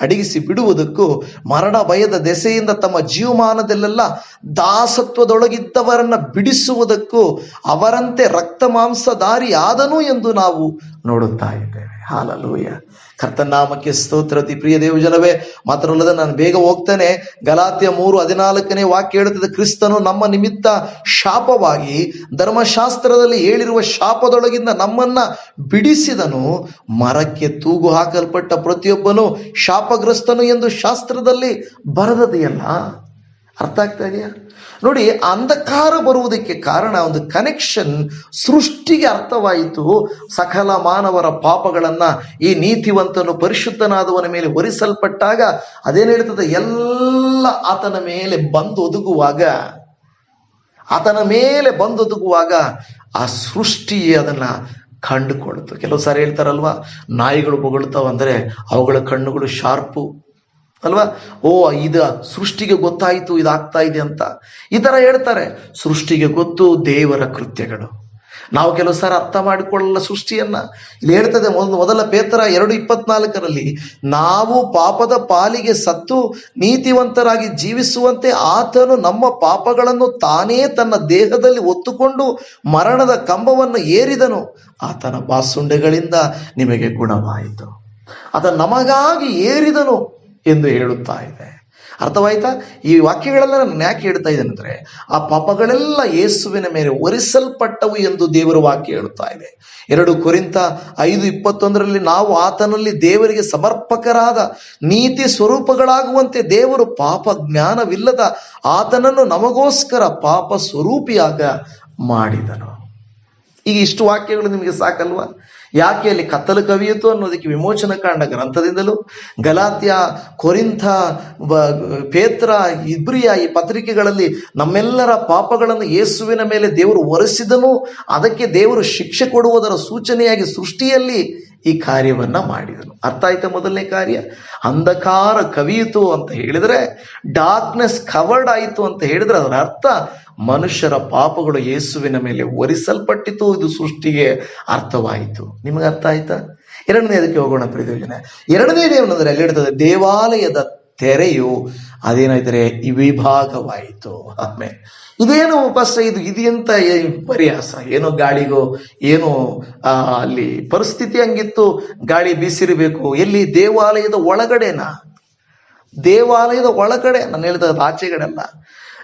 ಅಡಗಿಸಿ ಬಿಡುವುದಕ್ಕೂ ಮರಣ ಭಯದ ದೆಸೆಯಿಂದ ತಮ್ಮ ಜೀವಮಾನದಲ್ಲೆಲ್ಲ ದಾಸತ್ವದೊಳಗಿದ್ದವರನ್ನ ಬಿಡಿಸುವುದಕ್ಕೂ ಅವರಂತೆ ರಕ್ತ ಮಾಂಸಧಾರಿ ಆದನು ಎಂದು ನಾವು ನೋಡುತ್ತಾ ಇದ್ದೇವೆ. ಹಾಲೆಲೂಯ. ಕರ್ತನಾಮಕ್ಕೆ ಸ್ತೋತ್ರ. ಪ್ರಿಯ ದೇವಜನವೇ, ಮಾತ್ರವಲ್ಲದೆ ನಾನು ಬೇಗ ಹೋಗ್ತೇನೆ. ಗಲಾತ್ಯ 3:14 ವಾಕ್ಯ ಹೇಳುತ್ತದೆ, ಕ್ರಿಸ್ತನು ನಮ್ಮ ನಿಮಿತ್ತ ಶಾಪವಾಗಿ ಧರ್ಮಶಾಸ್ತ್ರದಲ್ಲಿ ಹೇಳಿರುವ ಶಾಪದೊಳಗಿಂದ ನಮ್ಮನ್ನ ಬಿಡಿಸಿದನು. ಮರಕ್ಕೆ ತೂಗು ಹಾಕಲ್ಪಟ್ಟ ಪ್ರತಿಯೊಬ್ಬನು ಶಾಪಗ್ರಸ್ತನು ಎಂದು ಶಾಸ್ತ್ರದಲ್ಲಿ ಬರೆದದೆಯಲ್ಲ. ಅರ್ಥ ಆಗ್ತಾ ಇದೆಯಾ? ನೋಡಿ, ಅಂಧಕಾರ ಬರುವುದಕ್ಕೆ ಕಾರಣ ಒಂದು ಕನೆಕ್ಷನ್ ಸೃಷ್ಟಿಗೆ ಅರ್ಥವಾಯಿತು. ಸಕಲ ಮಾನವರ ಪಾಪಗಳನ್ನ ಈ ನೀತಿವಂತನು ಪರಿಶುದ್ಧನಾದವನ ಮೇಲೆ ಹೊರಿಸಲ್ಪಟ್ಟಾಗ ಅದೇನು ಹೇಳ್ತದೆ, ಎಲ್ಲ ಆತನ ಮೇಲೆ ಬಂದು ಒದಗುವಾಗ ಆ ಸೃಷ್ಟಿ ಅದನ್ನ ಕಂಡುಕೊಳ್ತು. ಕೆಲವು ಸಾರಿ ಹೇಳ್ತಾರಲ್ವಾ, ನಾಯಿಗಳು ಬೊಗಳ್ತಾವ ಅಂದ್ರೆ ಅವುಗಳ ಕಣ್ಣುಗಳು ಶಾರ್ಪು ಅಲ್ವಾ. ಇದು ಸೃಷ್ಟಿಗೆ ಗೊತ್ತಾಯಿತು ಇದಾಗ್ತಾ ಇದೆ ಅಂತ ಈ ತರ ಹೇಳ್ತಾರೆ. ಸೃಷ್ಟಿಗೆ ಗೊತ್ತು ದೇವರ ಕೃತ್ಯಗಳು. ನಾವು ಕೆಲವು ಸಾರಿ ಅರ್ಥ ಮಾಡಿಕೊಳ್ಳಲ್ಲ ಸೃಷ್ಟಿಯನ್ನ. ಇಲ್ಲಿ ಹೇಳ್ತದೆ ಮೊದಲ ಪೇತ್ರ 2:24 ನಾವು ಪಾಪದ ಪಾಲಿಗೆ ಸತ್ತು ನೀತಿವಂತರಾಗಿ ಜೀವಿಸುವಂತೆ ಆತನು ನಮ್ಮ ಪಾಪಗಳನ್ನು ತಾನೇ ತನ್ನ ದೇಹದಲ್ಲಿ ಹೊತ್ತುಕೊಂಡು ಮರಣದ ಕಂಬವನ್ನು ಏರಿದನು. ಆತನ ಬಾಸುಂಡೆಗಳಿಂದ ನಿಮಗೆ ಗುಣವಾಯಿತು. ಆತ ನಮಗಾಗಿ ಏರಿದನು ಎಂದು ಹೇಳುತ್ತಾ ಇದೆ. ಅರ್ಥವಾಯ್ತಾ? ಈ ವಾಕ್ಯಗಳೆಲ್ಲ ನಾನು ಯಾಕೆ ಹೇಳ್ತಾ ಇದ್ದೇನೆ ಅಂದ್ರೆ, ಆ ಪಾಪಗಳೆಲ್ಲ ಯೇಸುವಿನ ಮೇಲೆ ಹೊರಿಸಲ್ಪಟ್ಟವು ಎಂದು ದೇವರ ವಾಕ್ಯ ಹೇಳುತ್ತಾ ಇದೆ. 2 ಕೊರಿಂಥ 5:21 ನಾವು ಆತನಲ್ಲಿ ದೇವರಿಗೆ ಸಮರ್ಪಕರಾದ ನೀತಿ ಸ್ವರೂಪಗಳಾಗುವಂತೆ ದೇವರು ಪಾಪ ಜ್ಞಾನವಿಲ್ಲದ ಆತನನ್ನು ನಮಗೋಸ್ಕರ ಪಾಪ ಸ್ವರೂಪಿಯಾಗ ಮಾಡಿದನು. ಈಗ ಇಷ್ಟು ವಾಕ್ಯಗಳು ನಿಮಗೆ ಸಾಕಲ್ವಾ? ಯಾಕೆ ಅಲ್ಲಿ ಕತ್ತಲು ಕವಿಯಿತು ಅನ್ನೋದಕ್ಕೆ ವಿಮೋಚನ ಕಾಂಡ ಗ್ರಂಥದಿಂದಲೂ, ಗಲಾತ್ಯ, ಕೊರಿಂಥ, ಪೇತ್ರ, ಇಬ್ರಿಯ ಈ ಪತ್ರಿಕೆಗಳಲ್ಲಿ ನಮ್ಮೆಲ್ಲರ ಪಾಪಗಳನ್ನು ಯೇಸುವಿನ ಮೇಲೆ ದೇವರು ಹೊರಿಸಿದನು. ಅದಕ್ಕೆ ದೇವರು ಶಿಕ್ಷೆ ಕೊಡುವುದರ ಸೂಚನೆಯಾಗಿ ಸೃಷ್ಟಿಯಲ್ಲಿ ಈ ಕಾರ್ಯವನ್ನ ಮಾಡಿದನು. ಅರ್ಥ ಆಯ್ತಾ? ಮೊದಲನೇ ಕಾರ್ಯ ಅಂಧಕಾರ ಕವಿಯಿತು ಅಂತ ಹೇಳಿದ್ರೆ, ಡಾರ್ಕ್ನೆಸ್ ಕವರ್ಡ್ ಆಯಿತು ಅಂತ ಹೇಳಿದ್ರೆ ಅದರ ಅರ್ಥ ಮನುಷ್ಯರ ಪಾಪಗಳು ಯೇಸುವಿನ ಮೇಲೆ ಹೊರಿಸಲ್ಪಟ್ಟಿತು. ಇದು ಸೃಷ್ಟಿಗೆ ಅರ್ಥವಾಯಿತು. ನಿಮಗೆ ಅರ್ಥ ಆಯ್ತಾ? ಎರಡನೇದಕ್ಕೆ ಹೋಗೋಣ ಪ್ರಿಯಜನ. ಎರಡನೇದು ಏನಂದ್ರೆ ಅಲ್ಲಿ ಹೇಳ್ತದೆ, ದೇವಾಲಯದ ತೆರೆಯು ಅದೇನಾಯ್ತಾರೆ ವಿಭಾಗವಾಯಿತು. ಆಮೇಲೆ ಇದೇನು ಉಪಸ್ಥ ಇದೆಂತ ಪರಿಹಾಸ, ಏನೋ ಗಾಳಿಗೋ ಏನೋ ಅಲ್ಲಿ ಪರಿಸ್ಥಿತಿ ಹಂಗಿತ್ತು, ಗಾಳಿ ಬೀಸಿರಬೇಕು. ಎಲ್ಲಿ? ದೇವಾಲಯದ ಒಳಗಡೆನಾ? ದೇವಾಲಯದ ಒಳಗಡೆ, ನಾನು ಹೇಳ್ತದ ಆಚೆಗಡೆಲ್ಲ.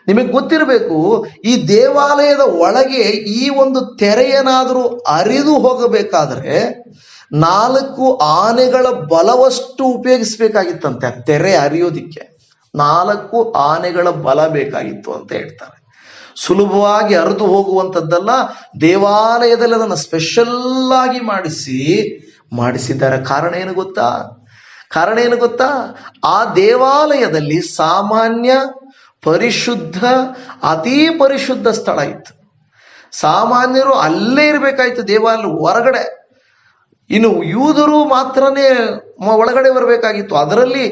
ನಿಮಗೆ ಗೊತ್ತಿರಬೇಕು, ಈ ದೇವಾಲಯದ ಒಳಗೆ ಈ ಒಂದು ತೆರೆಯೇನಾದರೂ ಅರಿದು ಹೋಗಬೇಕಾದ್ರೆ 4 ಆನೆಗಳ ಬಲವಷ್ಟು ಉಪಯೋಗಿಸ್ಬೇಕಾಗಿತ್ತಂತೆ. ಆ ತೆರೆ ಅರಿಯೋದಿಕ್ಕೆ 4 ಆನೆಗಳ ಬಲ ಬೇಕಾಗಿತ್ತು ಅಂತ ಹೇಳ್ತಾರೆ. ಸುಲಭವಾಗಿ ಅರಿದು ಹೋಗುವಂಥದ್ದಲ್ಲ. ದೇವಾಲಯದಲ್ಲಿ ಅದನ್ನು ಸ್ಪೆಷಲ್ ಆಗಿ ಮಾಡಿಸಿದ್ದಾರೆ. ಕಾರಣ ಏನು ಗೊತ್ತಾ? ಆ ದೇವಾಲಯದಲ್ಲಿ ಸಾಮಾನ್ಯ, ಪರಿಶುದ್ಧ, ಅತೀ ಪರಿಶುದ್ಧ ಸ್ಥಳ ಇತ್ತು. ಸಾಮಾನ್ಯರು ಅಲ್ಲೇ ಇರಬೇಕಾಯ್ತು ದೇವಾಲಯ ಹೊರಗಡೆ. ಇನ್ನು ಯೂದರು ಮಾತ್ರನೇ ಒಳಗಡೆ ಬರಬೇಕಾಗಿತ್ತು. ಅದರಲ್ಲಿ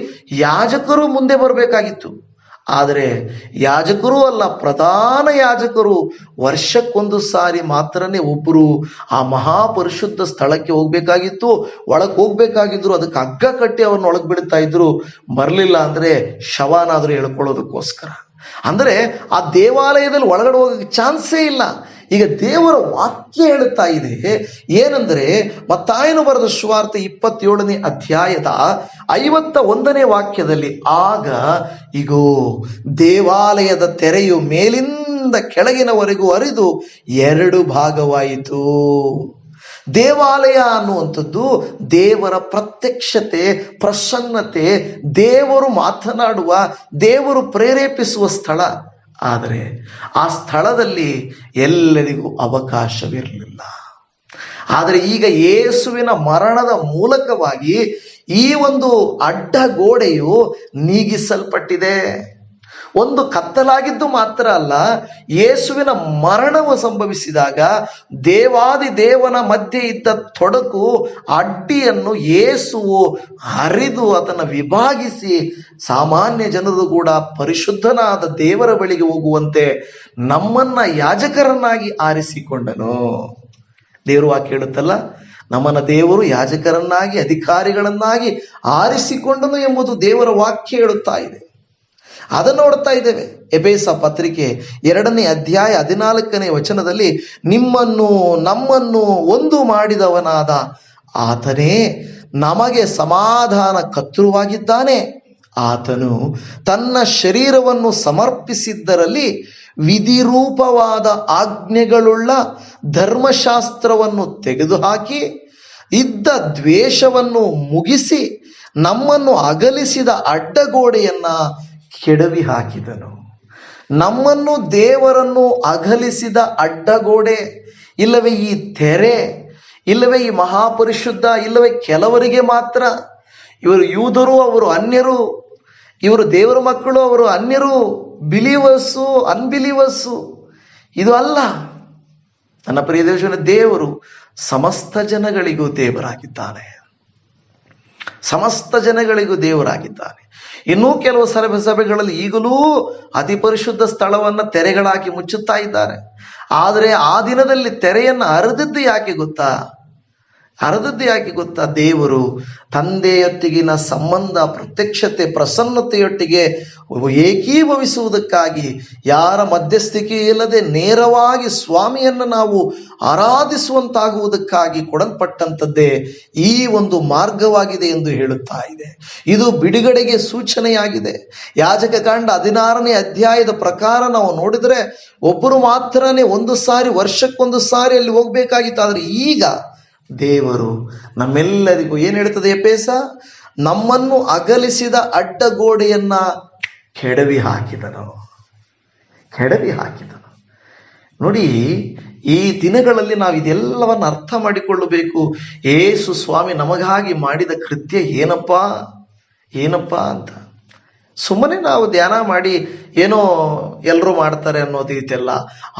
ಯಾಜಕರು ಮುಂದೆ ಬರಬೇಕಾಗಿತ್ತು. ಆದರೆ ಯಾಜಕರು ಅಲ್ಲ, ಪ್ರಧಾನ ಯಾಜಕರು ವರ್ಷಕ್ಕೊಂದು ಸಾರಿ ಮಾತ್ರನೇ ಒಬ್ಬರು ಆ ಮಹಾಪರಿಶುದ್ಧ ಸ್ಥಳಕ್ಕೆ ಹೋಗ್ಬೇಕಾಗಿತ್ತು. ಒಳಗೆ ಹೋಗ್ಬೇಕಾಗಿದ್ರು ಅದಕ್ಕೆ ಹಗ್ಗ ಕಟ್ಟಿ ಅವ್ರನ್ನ ಒಳಗೆ ಬಿಡ್ತಾ ಇದ್ರು. ಬರಲಿಲ್ಲ ಅಂದ್ರೆ ಶವನಾದ್ರೂ ಹೇಳ್ಕೊಳ್ಳೋದಕ್ಕೋಸ್ಕರ. ಅಂದ್ರೆ ಆ ದೇವಾಲಯದಲ್ಲಿ ಒಳಗಡೆ ಹೋಗಕ್ಕೆ ಚಾನ್ಸೇ ಇಲ್ಲ. ಈಗ ದೇವರ ವಾಕ್ಯ ಹೇಳುತ್ತಾ ಇದೆ ಏನಂದ್ರೆ, ಮತ್ತಾಯನು ಬರೆದ ಸುವಾರ್ತೆ 27ನೇ ಅಧ್ಯಾಯದ 51ನೇ ವಾಕ್ಯದಲ್ಲಿ, ಆಗ ಇಗೋ ದೇವಾಲಯದ ತೆರೆಯು ಮೇಲಿಂದ ಕೆಳಗಿನವರೆಗೂ ಹರಿದು 2 ಭಾಗವಾಯಿತು. ದೇವಾಲಯ ಅನ್ನುವಂಥದ್ದು ದೇವರ ಪ್ರತ್ಯಕ್ಷತೆ, ಪ್ರಸನ್ನತೆ, ದೇವರು ಮಾತನಾಡುವ, ದೇವರು ಪ್ರೇರೇಪಿಸುವ ಸ್ಥಳ. ಆದರೆ ಆ ಸ್ಥಳದಲ್ಲಿ ಎಲ್ಲರಿಗೂ ಅವಕಾಶವಿರಲಿಲ್ಲ. ಆದರೆ ಈಗ ಯೇಸುವಿನ ಮರಣದ ಮೂಲಕವಾಗಿ ಈ ಒಂದು ಅಡ್ಡ ಗೋಡೆಯು ನೀಗಿಸಲ್ಪಟ್ಟಿದೆ. ಒಂದು ಕತ್ತಲಾಗಿದ್ದು ಮಾತ್ರ ಅಲ್ಲ, ಯೇಸುವಿನ ಮರಣವು ಸಂಭವಿಸಿದಾಗ ದೇವಾದಿ ದೇವನ ಮಧ್ಯೆ ಇದ್ದ ತೊಡಕು ಅಡ್ಡಿಯನ್ನು ಯೇಸುವು ಹರಿದು ಅದನ್ನು ವಿಭಾಗಿಸಿ ಸಾಮಾನ್ಯ ಜನರು ಕೂಡ ಪರಿಶುದ್ಧನಾದ ದೇವರ ಬಳಿಗೆ ಹೋಗುವಂತೆ ನಮ್ಮನ್ನ ಯಾಜಕರನ್ನಾಗಿ ಆರಿಸಿಕೊಂಡನು. ದೇವರು ವಾಕ್ಯ ಹೇಳುತ್ತಲ್ಲ, ನಮ್ಮನ್ನ ದೇವರು ಯಾಜಕರನ್ನಾಗಿ ಅಧಿಕಾರಿಗಳನ್ನಾಗಿ ಆರಿಸಿಕೊಂಡನು ಎಂಬುದು ದೇವರ ವಾಕ್ಯ ಹೇಳುತ್ತಾ ಇದೆ. ಅದನ್ನು ನೋಡ್ತಾ ಇದ್ದೇವೆ. ಎಫೆಸ ಪತ್ರಿಕೆ 2ನೇ ಅಧ್ಯಾಯ 14ನೇ ವಚನದಲ್ಲಿ, ನಿಮ್ಮನ್ನು ನಮ್ಮನ್ನು ಒಂದು ಮಾಡಿದವನಾದ ಆತನೇ ನಮಗೆ ಸಮಾಧಾನ ಕರ್ತೃವಾಗಿದ್ದಾನೆ. ಆತನು ತನ್ನ ಶರೀರವನ್ನು ಸಮರ್ಪಿಸಿದ್ದರಲ್ಲಿ ವಿಧಿರೂಪವಾದ ಆಜ್ಞೆಗಳುಳ್ಳ ಧರ್ಮಶಾಸ್ತ್ರವನ್ನು ತೆಗೆದುಹಾಕಿ ಇದ್ದ ದ್ವೇಷವನ್ನು ಮುಗಿಸಿ ನಮ್ಮನ್ನು ಅಗಲಿಸಿದ ಅಡ್ಡಗೋಡೆಯನ್ನ ಕೆಡವಿ ಹಾಕಿದನು. ನಮ್ಮನ್ನು ದೇವರನ್ನು ಅಗಲಿಸಿದ ಅಡ್ಡಗೋಡೆ, ಇಲ್ಲವೇ ಈ ತೆರೆ, ಇಲ್ಲವೇ ಈ ಮಹಾಪರಿಶುದ್ಧ, ಇಲ್ಲವೇ ಕೆಲವರಿಗೆ ಮಾತ್ರ, ಇವರು ಯೂದರು ಅವರು ಅನ್ಯರು, ಇವರು ದೇವರ ಮಕ್ಕಳು ಅವರು ಅನ್ಯರು, ಬಿಲೀವರ್ಸು ಅನ್ಬಿಲೀವರ್ಸು, ಇದು ಅಲ್ಲ. ನನ್ನ ಪ್ರಿಯ ದೇವರು ಸಮಸ್ತ ಜನಗಳಿಗೂ ದೇವರಾಗಿದ್ದಾನೆ. ಸಮಸ್ತ ಜನಗಳಿಗೂ ದೇವರಾಗಿದ್ದಾನೆ. ಇನ್ನೂ ಕೆಲವು ಸಭೆಗಳಲ್ಲಿ ಈಗಲೂ ಅತಿ ಪರಿಶುದ್ಧ ಸ್ಥಳವನ್ನ ತೆರೆಗಳಾಕಿ ಮುಚ್ಚುತ್ತಾ ಇದ್ದಾರೆ. ಆದರೆ ಆ ದಿನದಲ್ಲಿ ತೆರೆಯನ್ನು ಹರಿದದ್ದು ಯಾಕೆ ಗೊತ್ತಾ? ದೇವರು ತಂದೆಯೊಟ್ಟಿಗಿನ ಸಂಬಂಧ, ಪ್ರತ್ಯಕ್ಷತೆ, ಪ್ರಸನ್ನತೆಯೊಟ್ಟಿಗೆ ಏಕೀಭವಿಸುವುದಕ್ಕಾಗಿ ಯಾರ ಮಧ್ಯಸ್ಥಿಕೆ ಇಲ್ಲದೆ ನೇರವಾಗಿ ಸ್ವಾಮಿಯನ್ನು ನಾವು ಆರಾಧಿಸುವಂತಾಗುವುದಕ್ಕಾಗಿ ಕೊಡಲ್ಪಟ್ಟಂಥದ್ದೇ ಈ ಒಂದು ಮಾರ್ಗವಾಗಿದೆ ಎಂದು ಹೇಳುತ್ತಾ ಇದೆ. ಇದು ಬಿಡುಗಡೆಗೆ ಸೂಚನೆಯಾಗಿದೆ. ಯಾಜಕ ಕಾಂಡ 16ನೇ ಅಧ್ಯಾಯದ ಪ್ರಕಾರ ನಾವು ನೋಡಿದರೆ ಒಬ್ಬರು ಮಾತ್ರನೇ ವರ್ಷಕ್ಕೊಂದು ಸಾರಿ ಅಲ್ಲಿ ಹೋಗ್ಬೇಕಾಗಿತ್ತು. ಆದರೆ ಈಗ ದೇವರು ನಮ್ಮೆಲ್ಲರಿಗೂ ಏನ್ ಹೇಳ್ತದೆ ಎಫೆಸ? ನಮ್ಮನ್ನು ಅಗಲಿಸಿದ ಅಡ್ಡಗೋಡೆಯನ್ನ ಕೆಡವಿ ಹಾಕಿದನು. ನೋಡಿ, ಈ ದಿನಗಳಲ್ಲಿ ನಾವು ಇದೆಲ್ಲವನ್ನ ಅರ್ಥ ಮಾಡಿಕೊಳ್ಳಬೇಕು. ಯೇಸು ಸ್ವಾಮಿ ನಮಗಾಗಿ ಮಾಡಿದ ಕೃತ್ಯ ಏನಪ್ಪಾ ಅಂತ ಸುಮ್ಮನೆ ನಾವು ಧ್ಯಾನ ಮಾಡಿ ಏನೋ ಎಲ್ಲರೂ ಮಾಡ್ತಾರೆ ಅನ್ನೋದು ಇದೆಲ್ಲ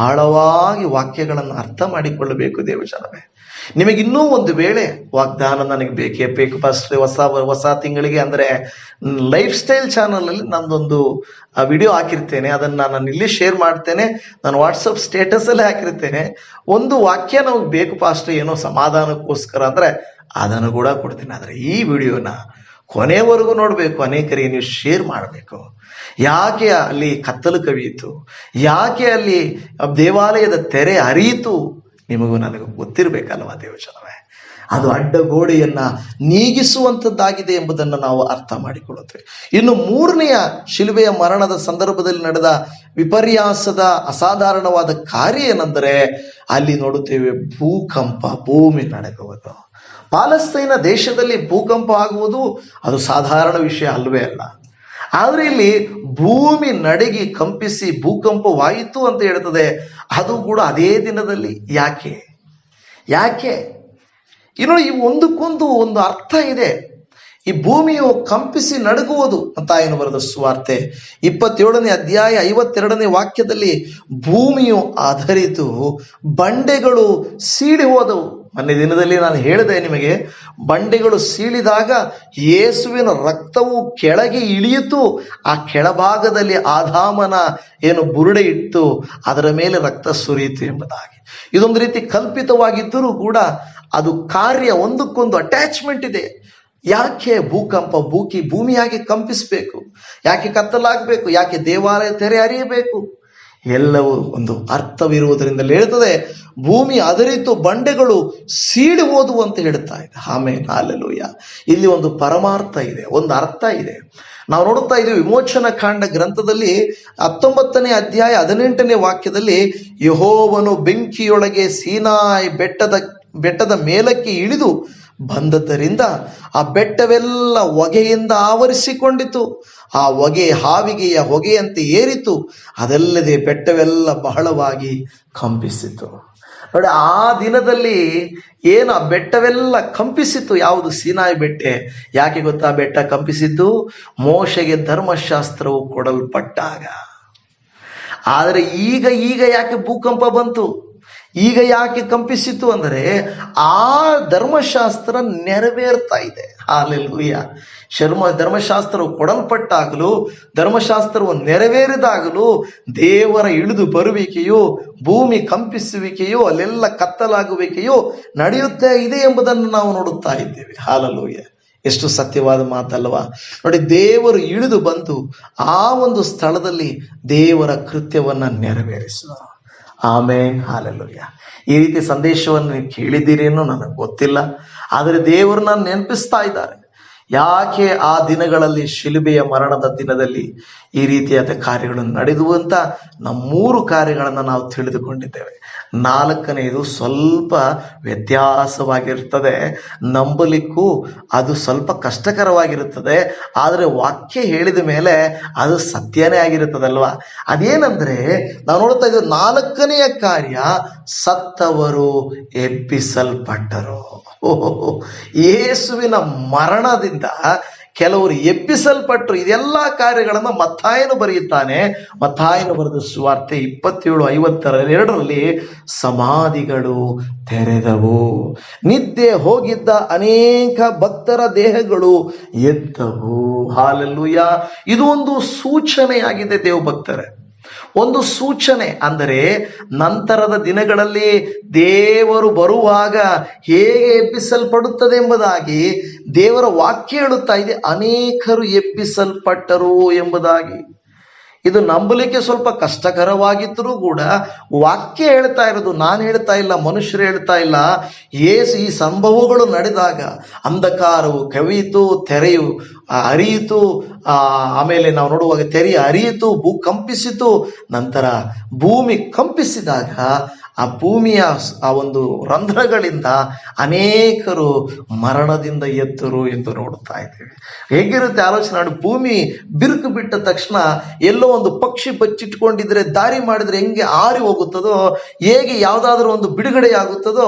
ಆಳವಾಗಿ ವಾಕ್ಯಗಳನ್ನು ಅರ್ಥ ಮಾಡಿಕೊಳ್ಳಬೇಕು ದೇವಜನವೇ. ನಿಮಗಿನ್ನೂ ಒಂದು ವೇಳೆ ವಾಗ್ದಾನ ನನಗೆ ಬೇಕು ಫಸ್ಟ್ ಹೊಸ ತಿಂಗಳಿಗೆ ಅಂದರೆ ಲೈಫ್ ಸ್ಟೈಲ್ ಚಾನಲ್ ಅಲ್ಲಿ ನಂದೊಂದು ವಿಡಿಯೋ ಹಾಕಿರ್ತೇನೆ. ಅದನ್ನ ನಾನು ಇಲ್ಲಿ ಶೇರ್ ಮಾಡ್ತೇನೆ, ನಾನು ವಾಟ್ಸಪ್ ಸ್ಟೇಟಸ್ ಅಲ್ಲಿ ಹಾಕಿರ್ತೇನೆ. ಒಂದು ವಾಕ್ಯ ನಮಗೆ ಬೇಕು ಪಾಸ್ಟರ್ ಏನೋ ಸಮಾಧಾನಕ್ಕೋಸ್ಕರ ಅಂದ್ರೆ ಅದನ್ನು ಕೂಡ ಕೊಡ್ತೀನಿ. ಆದರೆ ಈ ವಿಡಿಯೋನ ಕೊನೆವರೆಗೂ ನೋಡಬೇಕು, ಅನೇಕರಿಗೆ ನೀವು ಶೇರ್ ಮಾಡಬೇಕು. ಯಾಕೆ ಅಲ್ಲಿ ಕತ್ತಲು ಕವಿಯಿತು, ಯಾಕೆ ಅಲ್ಲಿ ದೇವಾಲಯದ ತೆರೆ ಹರಿಯಿತು, ನಿಮಗೂ ನನಗೂ ಗೊತ್ತಿರಬೇಕಲ್ವಾ ದೇವಜನವೇ? ಅದು ಅಡ್ಡಗೋಡೆಯನ್ನ ನೀಗಿಸುವಂಥದ್ದಾಗಿದೆ ಎಂಬುದನ್ನು ನಾವು ಅರ್ಥ ಮಾಡಿಕೊಳ್ಳುತ್ತೇವೆ. ಇನ್ನು 3ನೆಯ ಶಿಲುಬೆಯ ಮರಣದ ಸಂದರ್ಭದಲ್ಲಿ ನಡೆದ ವಿಪರ್ಯಾಸದ ಅಸಾಧಾರಣವಾದ ಕಾರ್ಯ ಏನೆಂದರೆ, ಅಲ್ಲಿ ನೋಡುತ್ತೇವೆ ಭೂಕಂಪ, ಭೂಮಿ ನಡುಗುವುದು. ಪಾಲಸ್ತೈನ ದೇಶದಲ್ಲಿ ಭೂಕಂಪ ಆಗುವುದು ಅದು ಸಾಧಾರಣ ವಿಷಯ ಅಲ್ವೇ ಅಲ್ಲ. ಆದ್ರೆ ಇಲ್ಲಿ ಭೂಮಿ ನಡುಗಿ ಕಂಪಿಸಿ ಭೂಕಂಪವಾಯಿತು ಅಂತ ಹೇಳ್ತದೆ. ಅದು ಕೂಡ ಅದೇ ದಿನದಲ್ಲಿ. ಯಾಕೆ ಇನ್ನು ಈ ಒಂದಕ್ಕೊಂದು ಒಂದು ಅರ್ಥ ಇದೆ. ಈ ಭೂಮಿಯು ಕಂಪಿಸಿ ನಡುಗುವುದು ಅಂತ ಏನು ಬರೆದ ಸುವಾರ್ತೆ 27ನೇ ಅಧ್ಯಾಯ 52ನೇ ವಾಕ್ಯದಲ್ಲಿ ಭೂಮಿಯು ಆಧರಿತು ಬಂಡೆಗಳು ಸೀಳಿ ಹೋದವು. ಮೊನ್ನೆ ದಿನದಲ್ಲಿ ನಾನು ಹೇಳಿದೆ ನಿಮಗೆ, ಬಂಡೆಗಳು ಸೀಳಿದಾಗ ಯೇಸುವಿನ ರಕ್ತವು ಕೆಳಗೆ ಇಳಿಯಿತು. ಆ ಕೆಳಭಾಗದಲ್ಲಿ ಆದಾಮನ ಏನು ಬುರುಡೆ ಇತ್ತು, ಅದರ ಮೇಲೆ ರಕ್ತ ಸುರಿಯಿತು ಎಂಬುದಾಗಿ. ಇದೊಂದು ರೀತಿ ಕಲ್ಪಿತವಾಗಿದ್ದರೂ ಕೂಡ ಅದು ಕಾರ್ಯ ಒಂದಕ್ಕೊಂದು ಅಟ್ಯಾಚ್ಮೆಂಟ್ ಇದೆ. ಯಾಕೆ ಭೂಕಂಪ, ಭೂಮಿ ಯಾಕೆ ಕಂಪಿಸಬೇಕು, ಯಾಕೆ ಕತ್ತಲಾಗಬೇಕು, ಯಾಕೆ ದೇವಾಲಯ ತೆರೆ ಹರಿಯಬೇಕು? ಎಲ್ಲವೂ ಒಂದು ಅರ್ಥವಿರುವುದರಿಂದಲೇ ಹೇಳ್ತದೆ. ಭೂಮಿ ಅದರಿತು ಬಂಡೆಗಳು ಸೀಳಿ ಹೋದವು ಅಂತ ಹೇಳ್ತಾ ಇದೆ. ಆಮೇಲೆ ಹಾಲೆಲೂಯ. ಇಲ್ಲಿ ಒಂದು ಪರಮಾರ್ಥ ಇದೆ, ಒಂದು ಅರ್ಥ ಇದೆ. ನಾವು ನೋಡುತ್ತಾ ಇದ್ದೀವಿ ವಿಮೋಚನ ಕಾಂಡ ಗ್ರಂಥದಲ್ಲಿ 19ನೇ ಅಧ್ಯಾಯ 18ನೇ ವಾಕ್ಯದಲ್ಲಿ, ಯೆಹೋವನು ಬೆಂಕಿಯೊಳಗೆ ಸೀನಾಯಿ ಬೆಟ್ಟದ ಮೇಲಕ್ಕೆ ಇಳಿದು ಬಂದದ್ದರಿಂದ ಆ ಬೆಟ್ಟವೆಲ್ಲ ಹೊಗೆಯಿಂದ ಆವರಿಸಿಕೊಂಡಿತು. ಆ ಹೊಗೆ ಹಾವಿಗೆಯ ಹೊಗೆಯಂತೆ ಏರಿತು. ಅದಲ್ಲದೆ ಬೆಟ್ಟವೆಲ್ಲ ಬಹಳವಾಗಿ ಕಂಪಿಸಿತು. ನೋಡಿ, ಆ ದಿನದಲ್ಲಿ ಏನು ಆ ಬೆಟ್ಟವೆಲ್ಲ ಕಂಪಿಸಿತು. ಯಾವುದು? ಸೀನಾಯಿ ಬೆಟ್ಟ. ಯಾಕೆ ಗೊತ್ತಾ ಬೆಟ್ಟ ಕಂಪಿಸಿದ್ದು? ಮೋಶೆಗೆ ಧರ್ಮಶಾಸ್ತ್ರವು ಕೊಡಲ್ಪಟ್ಟಾಗ. ಆದರೆ ಈಗ ಯಾಕೆ ಭೂಕಂಪ ಬಂತು, ಈಗ ಯಾಕೆ ಕಂಪಿಸಿತು ಅಂದರೆ ಆ ಧರ್ಮಶಾಸ್ತ್ರ ನೆರವೇರ್ತಾ ಇದೆ. ಹಾಲೆಲೂಯ. ಧರ್ಮಶಾಸ್ತ್ರವು ಕೊಡಲ್ಪಟ್ಟಾಗಲೂ, ಧರ್ಮಶಾಸ್ತ್ರವು ನೆರವೇರಿದಾಗಲೂ ದೇವರ ಇಳಿದು ಬರುವಿಕೆಯು, ಭೂಮಿ ಕಂಪಿಸುವಿಕೆಯು, ಅಲ್ಲೆಲ್ಲ ಕತ್ತಲಾಗುವಿಕೆಯು ನಡೆಯುತ್ತಾ ಇದೆ ಎಂಬುದನ್ನು ನಾವು ನೋಡುತ್ತಾ ಇದ್ದೇವೆ. ಹಾಲೆಲೂಯ. ಎಷ್ಟು ಸತ್ಯವಾದ ಮಾತಲ್ವಾ. ನೋಡಿ, ದೇವರು ಇಳಿದು ಬಂದು ಆ ಒಂದು ಸ್ಥಳದಲ್ಲಿ ದೇವರ ಕೃತ್ಯವನ್ನ ನೆರವೇರಿಸುವ. ಆಮೆನ್. ಹಾಲೆಲೂಯ. ಈ ರೀತಿ ಸಂದೇಶವನ್ನು ನೀವು ಕೇಳಿದ್ದೀರೇನೋ ನನಗೆ ಗೊತ್ತಿಲ್ಲ, ಆದರೆ ದೇವರನ್ನ ನೆನಪಿಸ್ತಾ ಇದ್ದಾರೆ. ಯಾಕೆ ಆ ದಿನಗಳಲ್ಲಿ, ಶಿಲುಬೆಯ ಮರಣದ ದಿನದಲ್ಲಿ ಈ ರೀತಿಯಾದ ಕಾರ್ಯಗಳನ್ನು ನಡೆದುವು ಅಂತ ನಾವು 3 ಕಾರ್ಯಗಳನ್ನು ನಾವು ತಿಳಿದುಕೊಂಡಿದ್ದೇವೆ. 4ನೆಯದು ಸ್ವಲ್ಪ ವ್ಯತ್ಯಾಸವಾಗಿರ್ತದೆ, ನಂಬಲಿಕ್ಕೂ ಅದು ಸ್ವಲ್ಪ ಕಷ್ಟಕರವಾಗಿರುತ್ತದೆ. ಆದರೆ ವಾಕ್ಯ ಹೇಳಿದ ಮೇಲೆ ಅದು ಸತ್ಯನೇ ಆಗಿರುತ್ತದಲ್ವಾ. ಅದೇನಂದ್ರೆ ನಾವು ನೋಡ್ತಾ ಇದ್ದೇವೆ, 4ನೆಯ ಕಾರ್ಯ, ಸತ್ತವರು ಎಬ್ಬಿಸಲ್ಪಟ್ಟರು. ಯೇಸುವಿನ ಮರಣದಿಂದ ಕೆಲವರು ಎಬ್ಬಿಸಲ್ಪಟ್ಟರು. ಇದೆಲ್ಲ ಕಾರ್ಯಗಳನ್ನು ಮತ್ತಾಯನು ಬರೆಯುತ್ತಾನೆ. ಮತ್ತಾಯನು ಬರೆದ ಸುವಾರ್ತೆ 27:52 ಸಮಾಧಿಗಳು ತೆರೆದವು, ನಿದ್ದೆ ಹೋಗಿದ್ದ ಅನೇಕ ಭಕ್ತರ ದೇಹಗಳು ಎದ್ದವು. ಹಾಲೆಲೂಯ. ಇದು ಒಂದು ಸೂಚನೆಯಾಗಿದೆ ದೇವ ಭಕ್ತರೇ, ಒಂದು ಸೂಚನೆ. ಅಂದರೆ ನಂತರದ ದಿನಗಳಲ್ಲಿ ದೇವರು ಬರುವಾಗ ಹೇಗೆ ಎಬ್ಬಿಸಲ್ಪಡುತ್ತದೆ ಎಂಬುದಾಗಿ ದೇವರ ವಾಕ್ಯ ಹೇಳುತ್ತಾ ಇದೆ. ಅನೇಕರು ಎಬ್ಬಿಸಲ್ಪಟ್ಟರು ಎಂಬುದಾಗಿ. ಇದು ನಂಬಲಿಕ್ಕೆ ಸ್ವಲ್ಪ ಕಷ್ಟಕರವಾಗಿದ್ದರೂ ಕೂಡ ವಾಕ್ಯ ಹೇಳ್ತಾ ಇರೋದು, ನಾನು ಹೇಳ್ತಾ ಇಲ್ಲ, ಮನುಷ್ಯರು ಹೇಳ್ತಾ ಇಲ್ಲ. ಈ ಸಂಭವಗಳು ನಡೆದಾಗ ಅಂಧಕಾರವು ಕವಿಯಿತು, ತೆರೆಯು ಅರಿಯಿತು, ಆಮೇಲೆ ನಾವು ನೋಡುವಾಗ ತೆರೆಯ ಅರಿಯಿತು, ಭೂಕಂಪಿಸಿತು. ನಂತರ ಭೂಮಿ ಕಂಪಿಸಿದಾಗ ಆ ಭೂಮಿಯ ಆ ಒಂದು ರಂಧ್ರಗಳಿಂದ ಅನೇಕರು ಮರಣದಿಂದ ಎದ್ದರು ಎಂದು ನೋಡುತ್ತಾ ಇದ್ದೇವೆ. ಹೇಗಿರುತ್ತೆ ಆಲೋಚನೆ ಮಾಡಿ. ಭೂಮಿ ಬಿರುಕು ಬಿಟ್ಟ ತಕ್ಷಣ ಎಲ್ಲೋ ಒಂದು ಪಕ್ಷಿ ಬಚ್ಚಿಟ್ಕೊಂಡಿದ್ರೆ, ದಾರಿ ಮಾಡಿದ್ರೆ ಹೆಂಗೆ ಆರಿ ಹೋಗುತ್ತದೋ, ಹೇಗೆ ಯಾವುದಾದ್ರೂ ಒಂದು ಬಿಡುಗಡೆ ಆಗುತ್ತದೋ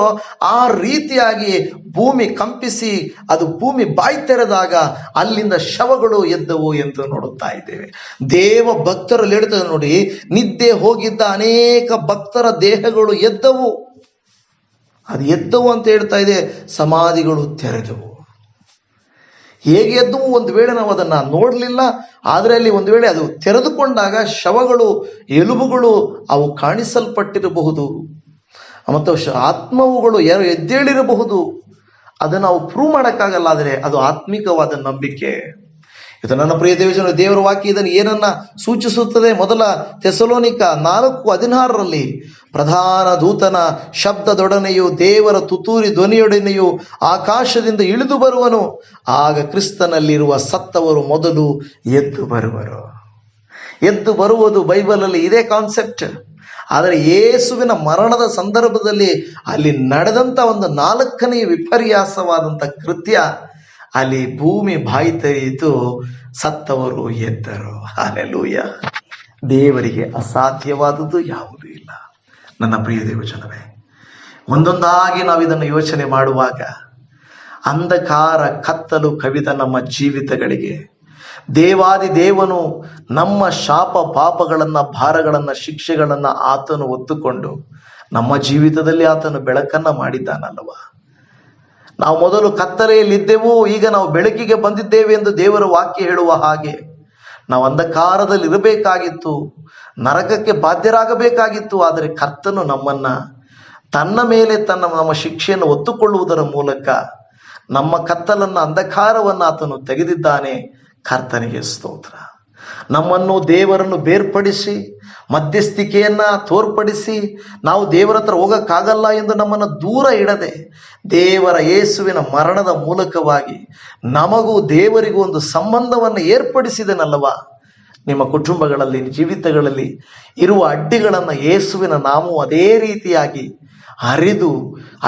ಆ ರೀತಿಯಾಗಿ ಭೂಮಿ ಕಂಪಿಸಿ ಅದು ಭೂಮಿ ಬಾಯಿ ತೆರೆದಾಗ ಅಲ್ಲಿಂದ ಶವಗಳು ಎದ್ದವು ಎಂದು ನೋಡುತ್ತಾ ಇದ್ದೇವೆ. ದೇವ ಭಕ್ತರಲ್ಲಿ ಹೇಳ್ತದೆ ನೋಡಿ, ನಿದ್ದೆ ಹೋಗಿದ್ದ ಅನೇಕ ಭಕ್ತರ ದೇಹಗಳು ಎದ್ದವು. ಅದು ಎದ್ದವು ಅಂತ ಹೇಳ್ತಾ ಇದೆ. ಸಮಾಧಿಗಳು ತೆರೆದವು. ಹೇಗೆ ಎದ್ದವು? ಒಂದು ವೇಳೆ ನಾವು ಅದನ್ನ ನೋಡಲಿಲ್ಲ, ಆದರೆ ಅಲ್ಲಿ ಒಂದು ವೇಳೆ ಅದು ತೆರೆದುಕೊಂಡಾಗ ಶವಗಳು, ಎಲುಬುಗಳು ಅವು ಕಾಣಿಸಲ್ಪಟ್ಟಿರಬಹುದು, ಮತ್ತು ಆತ್ಮವುಗಳು ಯಾರು ಎದ್ದೇಳಿರಬಹುದು. ಅದನ್ನು ನಾವು ಪ್ರೂವ್ ಮಾಡೋಕ್ಕಾಗಲ್ಲ, ಆದರೆ ಅದು ಆತ್ಮಿಕವಾದ ನಂಬಿಕೆ. ಇದು ನನ್ನ ಪ್ರಿಯ ದೇವಜನ, ದೇವರ ವಾಕ್ಯ ಇದನ್ನು ಏನನ್ನ ಸೂಚಿಸುತ್ತದೆ? ಮೊದಲ ಥೆಸಲೋನಿಕ 4:16 ಪ್ರಧಾನ ದೂತನ ಶಬ್ದದೊಡನೆಯೂ ದೇವರ ತುತ್ತೂರಿ ಧ್ವನಿಯೊಡನೆಯೂ ಆಕಾಶದಿಂದ ಇಳಿದು ಬರುವನು, ಆಗ ಕ್ರಿಸ್ತನಲ್ಲಿರುವ ಸತ್ತವರು ಮೊದಲು ಎದ್ದು ಬರುವರು. ಎದ್ದು ಬರುವುದು ಬೈಬಲಲ್ಲಿ ಇದೇ ಕಾನ್ಸೆಪ್ಟ್. ಆದರೆ ಯೇಸುವಿನ ಮರಣದ ಸಂದರ್ಭದಲ್ಲಿ ಅಲ್ಲಿ ನಡೆದಂತ ಒಂದು 4ನೇ ವಿಪರ್ಯಾಸವಾದಂಥ ಕೃತ್ಯ, ಅಲ್ಲಿ ಭೂಮಿ ಬಾಯಿ ತೆರೆಯಿತು, ಸತ್ತವರು ಎದ್ದರು. ಹಲ್ಲೆಲೂಯ. ದೇವರಿಗೆ ಅಸಾಧ್ಯವಾದುದು ಯಾವುದೂ ಇಲ್ಲ. ನನ್ನ ಪ್ರಿಯ ದೇವಜನವೇ, ಒಂದೊಂದಾಗಿ ನಾವು ಇದನ್ನು ಯೋಚನೆ ಮಾಡುವಾಗ, ಅಂಧಕಾರ ಕತ್ತಲು ಕವಿದ ನಮ್ಮ ಜೀವಿತಗಳಿಗೆ ದೇವಾದಿ ದೇವನು ನಮ್ಮ ಶಾಪ ಪಾಪಗಳನ್ನ, ಭಾರಗಳನ್ನ, ಶಿಕ್ಷೆಗಳನ್ನ ಆತನು ಹೊತ್ತುಕೊಂಡು ನಮ್ಮ ಜೀವಿತದಲ್ಲಿ ಆತನು ಬೆಳಕನ್ನ ಮಾಡಿದ್ದಾನಲ್ವ. ನಾವು ಮೊದಲು ಕತ್ತಲೆಯಲ್ಲಿದ್ದೆವು, ಈಗ ನಾವು ಬೆಳಕಿಗೆ ಬಂದಿದ್ದೇವೆ ಎಂದು ದೇವರ ವಾಕ್ಯ ಹೇಳುವ ಹಾಗೆ ನಾವು ಅಂಧಕಾರದಲ್ಲಿ ಇರಬೇಕಾಗಿತ್ತು, ನರಕಕ್ಕೆ ಬಾಧ್ಯರಾಗಬೇಕಾಗಿತ್ತು. ಆದರೆ ಕರ್ತನು ನಮ್ಮನ್ನ ತನ್ನ ಮೇಲೆ ನಮ್ಮ ಶಿಕ್ಷೆಯನ್ನು ಹೊತ್ತುಕೊಳ್ಳುವುದರ ಮೂಲಕ ನಮ್ಮ ಕತ್ತಲನ್ನ, ಅಂಧಕಾರವನ್ನು ಆತನು ತೆಗೆದಿದ್ದಾನೆ. ಕರ್ತನಿಗೆ ಸ್ತೋತ್ರ. ನಮ್ಮನ್ನು ದೇವರನ್ನು ಬೇರ್ಪಡಿಸಿ, ಮಧ್ಯಸ್ಥಿಕೆಯನ್ನ ತೋರ್ಪಡಿಸಿ, ನಾವು ದೇವರ ಹತ್ರ ಹೋಗಕ್ಕಾಗಲ್ಲ ಎಂದು ನಮ್ಮನ್ನು ದೂರ ಇಡದೆ, ದೇವರ ಯೇಸುವಿನ ಮರಣದ ಮೂಲಕವಾಗಿ ನಮಗೂ ದೇವರಿಗೂ ಒಂದು ಸಂಬಂಧವನ್ನು ಏರ್ಪಡಿಸಿದನಲ್ಲವಾ. ನಿಮ್ಮ ಕುಟುಂಬಗಳಲ್ಲಿ, ಜೀವಿತಗಳಲ್ಲಿ ಇರುವ ಅಡ್ಡಿಗಳನ್ನು ಯೇಸುವಿನ ನಾಮವು ಅದೇ ರೀತಿಯಾಗಿ ಹರಿದು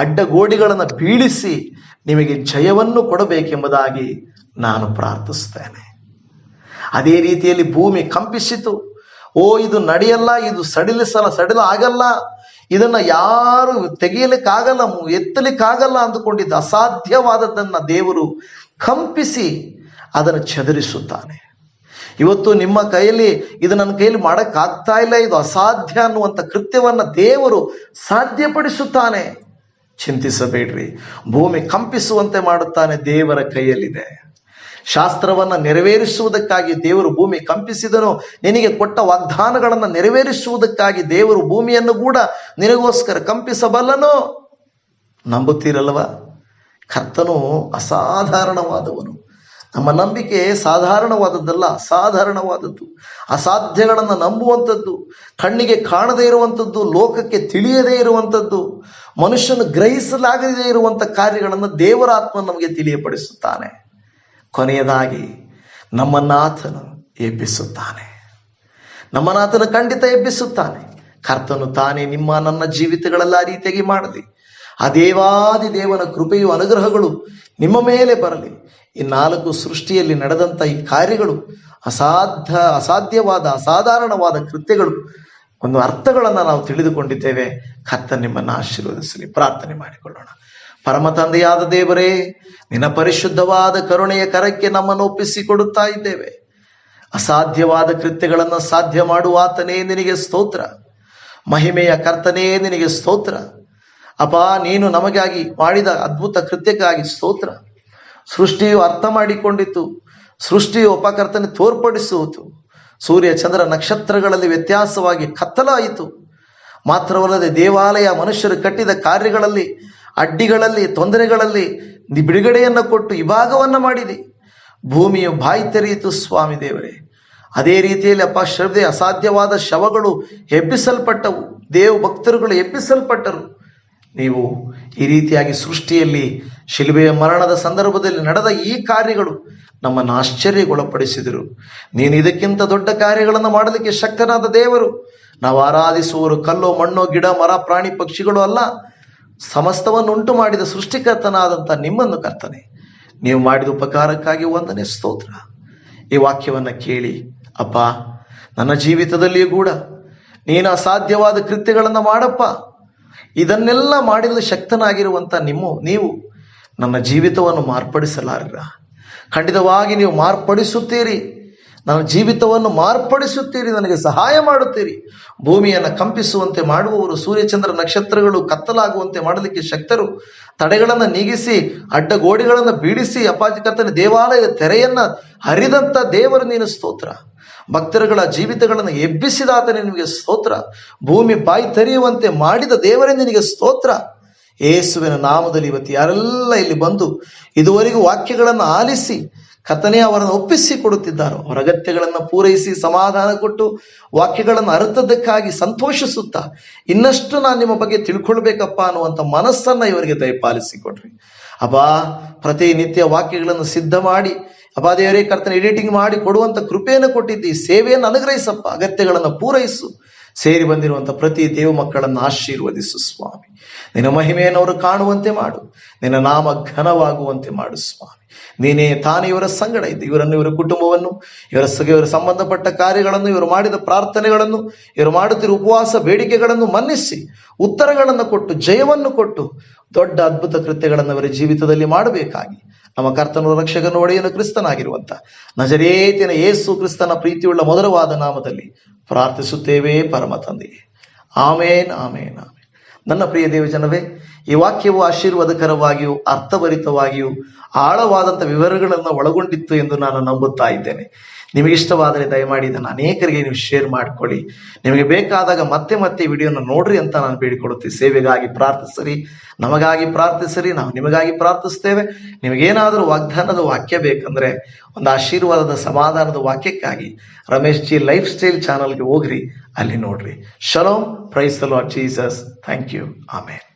ಅಡ್ಡಗೋಡಿಗಳನ್ನು ಬೀಳಿಸಿ ನಿಮಗೆ ಜಯವನ್ನು ಕೊಡಬೇಕೆಂಬುದಾಗಿ ನಾನು ಪ್ರಾರ್ಥಿಸ್ತೇನೆ. ಅದೇ ರೀತಿಯಲ್ಲಿ ಭೂಮಿ ಕಂಪಿಸಿತು. ಇದು ನಡೆಯಲ್ಲ, ಇದು ಸಡಿಲ ಆಗಲ್ಲ, ಇದನ್ನ ಯಾರು ತೆಗೆಯಲಿಕ್ಕಾಗಲ್ಲ, ಎತ್ತಲಿಕ್ಕಾಗಲ್ಲ ಅಂದುಕೊಂಡಿದ್ದ ಅಸಾಧ್ಯವಾದದ್ದನ್ನ ದೇವರು ಕಂಪಿಸಿ ಅದನ್ನು ಚದುರಿಸುತ್ತಾನೆ. ಇವತ್ತು ನಿಮ್ಮ ಕೈಯಲ್ಲಿ ಇದು ನನ್ನ ಕೈಯಲ್ಲಿ ಮಾಡೋಕ್ಕಾಗ್ತಾ ಇಲ್ಲ, ಇದು ಅಸಾಧ್ಯ ಅನ್ನುವಂಥ ಕೃತ್ಯವನ್ನ ದೇವರು ಸಾಧ್ಯಪಡಿಸುತ್ತಾನೆ. ಚಿಂತಿಸಬೇಡ್ರಿ. ಭೂಮಿ ಕಂಪಿಸುವಂತೆ ಮಾಡುತ್ತಾನೆ, ದೇವರ ಕೈಯಲ್ಲಿದೆ. ಶಾಸ್ತ್ರವನ್ನ ನೆರವೇರಿಸುವುದಕ್ಕಾಗಿ ದೇವರು ಭೂಮಿ ಕಂಪಿಸಿದನು. ನಿನಗೆ ಕೊಟ್ಟ ವಾಗ್ದಾನಗಳನ್ನು ನೆರವೇರಿಸುವುದಕ್ಕಾಗಿ ದೇವರು ಭೂಮಿಯನ್ನು ಕೂಡ ನಿನಗೋಸ್ಕರ ಕಂಪಿಸಬಲ್ಲನು. ನಂಬುತ್ತೀರಲ್ವ? ಕರ್ತನು ಅಸಾಧಾರಣವಾದವನು. ನಮ್ಮ ನಂಬಿಕೆ ಸಾಧಾರಣವಾದದ್ದಲ್ಲ, ಅಸಾಧಾರಣವಾದದ್ದು. ಅಸಾಧ್ಯಗಳನ್ನು ನಂಬುವಂಥದ್ದು, ಕಣ್ಣಿಗೆ ಕಾಣದೇ ಇರುವಂಥದ್ದು, ಲೋಕಕ್ಕೆ ತಿಳಿಯದೇ ಇರುವಂಥದ್ದು, ಮನುಷ್ಯನು ಗ್ರಹಿಸಲಾಗದೇ ಇರುವಂಥ ಕಾರ್ಯಗಳನ್ನು ದೇವರ ಆತ್ಮ ನಮಗೆ ತಿಳಿಯಪಡಿಸುತ್ತಾನೆ. ಕೊನೆಯದಾಗಿ ನಮ್ಮನ್ನಾತನು ಎಬ್ಬಿಸುತ್ತಾನೆ. ನಮ್ಮನ್ನಾತನು ಖಂಡಿತ ಎಬ್ಬಿಸುತ್ತಾನೆ. ಕರ್ತನು ತಾನೇ ನಿಮ್ಮ ನನ್ನ ಜೀವಿತಗಳೆಲ್ಲ ಆ ರೀತಿಯಾಗಿ ಮಾಡಲಿ. ಆ ದೇವಾದಿ ದೇವನ ಕೃಪೆಯು ಅನುಗ್ರಹಗಳು ನಿಮ್ಮ ಮೇಲೆ ಬರಲಿ. ಈ 4 ಸೃಷ್ಟಿಯಲ್ಲಿ ನಡೆದಂಥ ಈ ಕಾರ್ಯಗಳು ಅಸಾಧ್ಯವಾದ ಅಸಾಧಾರಣವಾದ ಕೃತ್ಯಗಳು, ಒಂದು ಅರ್ಥಗಳನ್ನು ನಾವು ತಿಳಿದುಕೊಂಡಿದ್ದೇವೆ. ಕರ್ತನು ನಿಮ್ಮನ್ನು ಆಶೀರ್ವದಿಸಲಿ. ಪ್ರಾರ್ಥನೆ ಮಾಡಿಕೊಳ್ಳೋಣ. ಪರಮ ತಂದೆಯಾದ ದೇವರೇ, ನಿನ್ನ ಪರಿಶುದ್ಧವಾದ ಕರುಣೆಯ ಕರಕ್ಕೆ ನಮ್ಮನ್ನು ಒಪ್ಪಿಸಿಕೊಡುತ್ತಾ ಇದ್ದೇವೆ. ಅಸಾಧ್ಯವಾದ ಕೃತ್ಯಗಳನ್ನು ಸಾಧ್ಯ ಮಾಡುವ ಆತನೇ ನಿನಗೆ ಸ್ತೋತ್ರ. ಮಹಿಮೆಯ ಕರ್ತನೇ ನಿನಗೆ ಸ್ತೋತ್ರ. ಅಪ್ಪ, ನೀನು ನಮಗಾಗಿ ಮಾಡಿದ ಅದ್ಭುತ ಕೃತ್ಯಕ್ಕಾಗಿ ಸ್ತೋತ್ರ. ಸೃಷ್ಟಿಯು ಅರ್ಥ ಮಾಡಿಕೊಂಡಿತು, ಸೃಷ್ಟಿಯು ಅಪಕರ್ತನೆ ತೋರ್ಪಡಿಸುವುದು. ಸೂರ್ಯ ಚಂದ್ರ ನಕ್ಷತ್ರಗಳಲ್ಲಿ ವ್ಯತ್ಯಾಸವಾಗಿ ಕತ್ತಲಾಯಿತು. ಮಾತ್ರವಲ್ಲದೆ ದೇವಾಲಯ ಮನುಷ್ಯರು ಕಟ್ಟಿದ ಕಾರ್ಯಗಳಲ್ಲಿ, ಅಡ್ಡಿಗಳಲ್ಲಿ, ತೊಂದರೆಗಳಲ್ಲಿ ಬಿಡುಗಡೆಯನ್ನು ಕೊಟ್ಟು ವಿಭಾಗವನ್ನು ಮಾಡಿದೆ. ಭೂಮಿಯು ಬಾಯಿ ತೆರೆಯಿತು ಸ್ವಾಮಿ ದೇವರೇ. ಅದೇ ರೀತಿಯಲ್ಲಿ ಅಪ್ಪ, ಶ್ರದ್ಧೆ ಅಸಾಧ್ಯವಾದ ಶವಗಳು ಎಬ್ಬಿಸಲ್ಪಟ್ಟವು, ದೇವ ಭಕ್ತರುಗಳು ಎಬ್ಬಿಸಲ್ಪಟ್ಟರು. ನೀವು ಈ ರೀತಿಯಾಗಿ ಸೃಷ್ಟಿಯಲ್ಲಿ ಶಿಲುಬೆಯ ಮರಣದ ಸಂದರ್ಭದಲ್ಲಿ ನಡೆದ ಈ ಕಾರ್ಯಗಳು ನಮ್ಮನ್ನು ಆಶ್ಚರ್ಯಗೊಳಪಡಿಸಿದರು. ನೀನು ಇದಕ್ಕಿಂತ ದೊಡ್ಡ ಕಾರ್ಯಗಳನ್ನು ಮಾಡಲಿಕ್ಕೆ ಶಕ್ತನಾದ ದೇವರು. ನಾವು ಆರಾಧಿಸುವವರು ಕಲ್ಲು ಮಣ್ಣು ಗಿಡ ಮರ ಪ್ರಾಣಿ ಪಕ್ಷಿಗಳು ಅಲ್ಲ, ಸಮಸ್ತವನ್ನು ಉಂಟು ಮಾಡಿದ ಸೃಷ್ಟಿಕರ್ತನಾದಂಥ ನಿಮ್ಮನ್ನು ಕರ್ತನೆ, ನೀವು ಮಾಡಿದ ಉಪಕಾರಕ್ಕಾಗಿ ವಂದನೆ ಸ್ತೋತ್ರ. ಈ ವಾಕ್ಯವನ್ನು ಕೇಳಿ ಅಪ್ಪ, ನನ್ನ ಜೀವಿತದಲ್ಲಿಯೂ ಕೂಡ ನೀನು ಅಸಾಧ್ಯವಾದ ಕೃತ್ಯಗಳನ್ನು ಮಾಡಪ್ಪ. ಇದನ್ನೆಲ್ಲ ಮಾಡಲು ಶಕ್ತನಾಗಿರುವಂಥ ನೀವು ನನ್ನ ಜೀವಿತವನ್ನು ಮಾರ್ಪಡಿಸಲಾರಿರ. ಖಂಡಿತವಾಗಿ ನೀವು ಮಾರ್ಪಡಿಸುತ್ತೀರಿ, ನನ್ನ ಜೀವಿತವನ್ನು ಮಾರ್ಪಡಿಸುತ್ತೀರಿ, ನನಗೆ ಸಹಾಯ ಮಾಡುತ್ತೀರಿ. ಭೂಮಿಯನ್ನು ಕಂಪಿಸುವಂತೆ ಮಾಡುವವರು, ಸೂರ್ಯಚಂದ್ರ ನಕ್ಷತ್ರಗಳು ಕತ್ತಲಾಗುವಂತೆ ಮಾಡಲಿಕ್ಕೆ ಶಕ್ತರು. ತಡೆಗಳನ್ನು ನೀಗಿಸಿ ಅಡ್ಡಗೋಡೆಗಳನ್ನು ಬೀಳಿಸಿ ಅಪ್ಪಾಜಿ ಕರ್ತನ ದೇವಾಲಯದ ತೆರೆಯನ್ನ ಹರಿದಂಥ ದೇವರು ನೀನು ಸ್ತೋತ್ರ. ಭಕ್ತರುಗಳ ಜೀವಿತಗಳನ್ನು ಎಬ್ಬಿಸಿದಾತ ನಿನಗೆ ಸ್ತೋತ್ರ. ಭೂಮಿ ಬಾಯಿ ತೆರೆಯುವಂತೆ ಮಾಡಿದ ದೇವರೇ ನಿನಗೆ ಸ್ತೋತ್ರ. ಯೇಸುವಿನ ನಾಮದಲ್ಲಿ ಇವತ್ತು ಯಾರೆಲ್ಲ ಇಲ್ಲಿ ಬಂದು ಇದುವರೆಗೂ ವಾಕ್ಯಗಳನ್ನು ಆಲಿಸಿ ಕರ್ತನೇ ಅವರನ್ನು ಒಪ್ಪಿಸಿ ಕೊಡುತ್ತಿದ್ದಾರೋ, ಅವರ ಅಗತ್ಯಗಳನ್ನು ಪೂರೈಸಿ ಸಮಾಧಾನ ಕೊಟ್ಟು ವಾಕ್ಯಗಳನ್ನು ಅರ್ಥದ್ದಕ್ಕಾಗಿ ಸಂತೋಷಿಸುತ್ತಾ ಇನ್ನಷ್ಟು ನಾನು ನಿಮ್ಮ ಬಗ್ಗೆ ತಿಳ್ಕೊಳ್ಬೇಕಪ್ಪ ಅನ್ನುವಂಥ ಮನಸ್ಸನ್ನು ಇವರಿಗೆ ದಯಪಾಲಿಸಿಕೊಡ್ರಿ. ಅಬ್ಬಾ, ಪ್ರತಿನಿತ್ಯ ವಾಕ್ಯಗಳನ್ನು ಸಿದ್ಧ ಮಾಡಿ ಅಬ್ಬಾ ದೇವರೇ ಕರ್ತನ ಎಡಿಟಿಂಗ್ ಮಾಡಿ ಕೊಡುವಂಥ ಕೃಪೆಯನ್ನು ಕೊಟ್ಟಿದ್ದಿ. ಸೇವೆಯನ್ನು ಅನುಗ್ರಹಿಸಪ್ಪ, ಅಗತ್ಯಗಳನ್ನು ಪೂರೈಸು. ಸೇರಿ ಬಂದಿರುವಂಥ ಪ್ರತಿ ದೇವ ಮಕ್ಕಳನ್ನು ಆಶೀರ್ವದಿಸು ಸ್ವಾಮಿ. ನಿನ್ನ ಮಹಿಮೆಯನ್ನು ಅವರು ಕಾಣುವಂತೆ ಮಾಡು, ನಿನ್ನ ನಾಮ ಘನವಾಗುವಂತೆ ಮಾಡು ಸ್ವಾಮಿ. ನೀನೇ ತಾನೇ ಇವರ ಸಂಗಡ ಇದ್ದು ಇವರನ್ನು, ಇವರ ಕುಟುಂಬವನ್ನು, ಇವರ ಸಂಬಂಧಪಟ್ಟ ಕಾರ್ಯಗಳನ್ನು, ಇವರು ಮಾಡಿದ ಪ್ರಾರ್ಥನೆಗಳನ್ನು, ಇವರು ಮಾಡುತ್ತಿರುವ ಉಪವಾಸ ಬೇಡಿಕೆಗಳನ್ನು ಮನ್ನಿಸಿ ಉತ್ತರಗಳನ್ನು ಕೊಟ್ಟು ಜಯವನ್ನು ಕೊಟ್ಟು ದೊಡ್ಡ ಅದ್ಭುತ ಕೃತ್ಯಗಳನ್ನು ಅವರ ಜೀವಿತದಲ್ಲಿ ಮಾಡಬೇಕಾಗಿ ನಮ್ಮ ಕರ್ತನ ರಕ್ಷಕನ ಒಡೆಯನು ಕ್ರಿಸ್ತನಾಗಿರುವಂಥ ನಜರೇತಿನ ಯೇಸು ಕ್ರಿಸ್ತನ ಪ್ರೀತಿಯುಳ್ಳ ಮಧುರವಾದ ನಾಮದಲ್ಲಿ ಪ್ರಾರ್ಥಿಸುತ್ತೇವೆ ಪರಮ ತಂದೆಯೇ. ಆಮೇನ್, ಆಮೇನ್, ಆಮೇನ್. ನನ್ನ ಪ್ರಿಯ ದೇವಜನವೇ, ಈ ವಾಕ್ಯವು ಆಶೀರ್ವಾದಕರವಾಗಿಯೂ ಅರ್ಥಭರಿತವಾಗಿಯೂ ಆಳವಾದಂಥ ವಿವರಗಳನ್ನು ಒಳಗೊಂಡಿತ್ತು ಎಂದು ನಾನು ನಂಬುತ್ತಾ ಇದ್ದೇನೆ. ನಿಮಗಿಷ್ಟವಾದರೆ ದಯಮಾಡಿ ಇದನ್ನು ಅನೇಕರಿಗೆ ನೀವು ಶೇರ್ ಮಾಡಿಕೊಳ್ಳಿ. ನಿಮಗೆ ಬೇಕಾದಾಗ ಮತ್ತೆ ಮತ್ತೆ ವಿಡಿಯೋನ ನೋಡ್ರಿ ಅಂತ ನಾನು ಬೇಡಿಕೊಡುತ್ತೀನಿ. ಸೇವೆಗಾಗಿ ಪ್ರಾರ್ಥಿಸಿರಿ, ನಮಗಾಗಿ ಪ್ರಾರ್ಥಿಸಿರಿ, ನಾವು ನಿಮಗಾಗಿ ಪ್ರಾರ್ಥಿಸ್ತೇವೆ. ನಿಮಗೇನಾದರೂ ವಾಗ್ದಾನದ ವಾಕ್ಯ ಬೇಕಂದ್ರೆ, ಒಂದು ಆಶೀರ್ವಾದದ ಸಮಾಧಾನದ ವಾಕ್ಯಕ್ಕಾಗಿ ರಮೇಶ್ ಜಿ ಲೈಫ್ ಸ್ಟೈಲ್ ಚಾನಲ್ಗೆ ಹೋಗ್ರಿ, ಅಲ್ಲಿ ನೋಡ್ರಿ. ಶಲೋಮ್, praise the Lord Jesus. Thank you. Amen.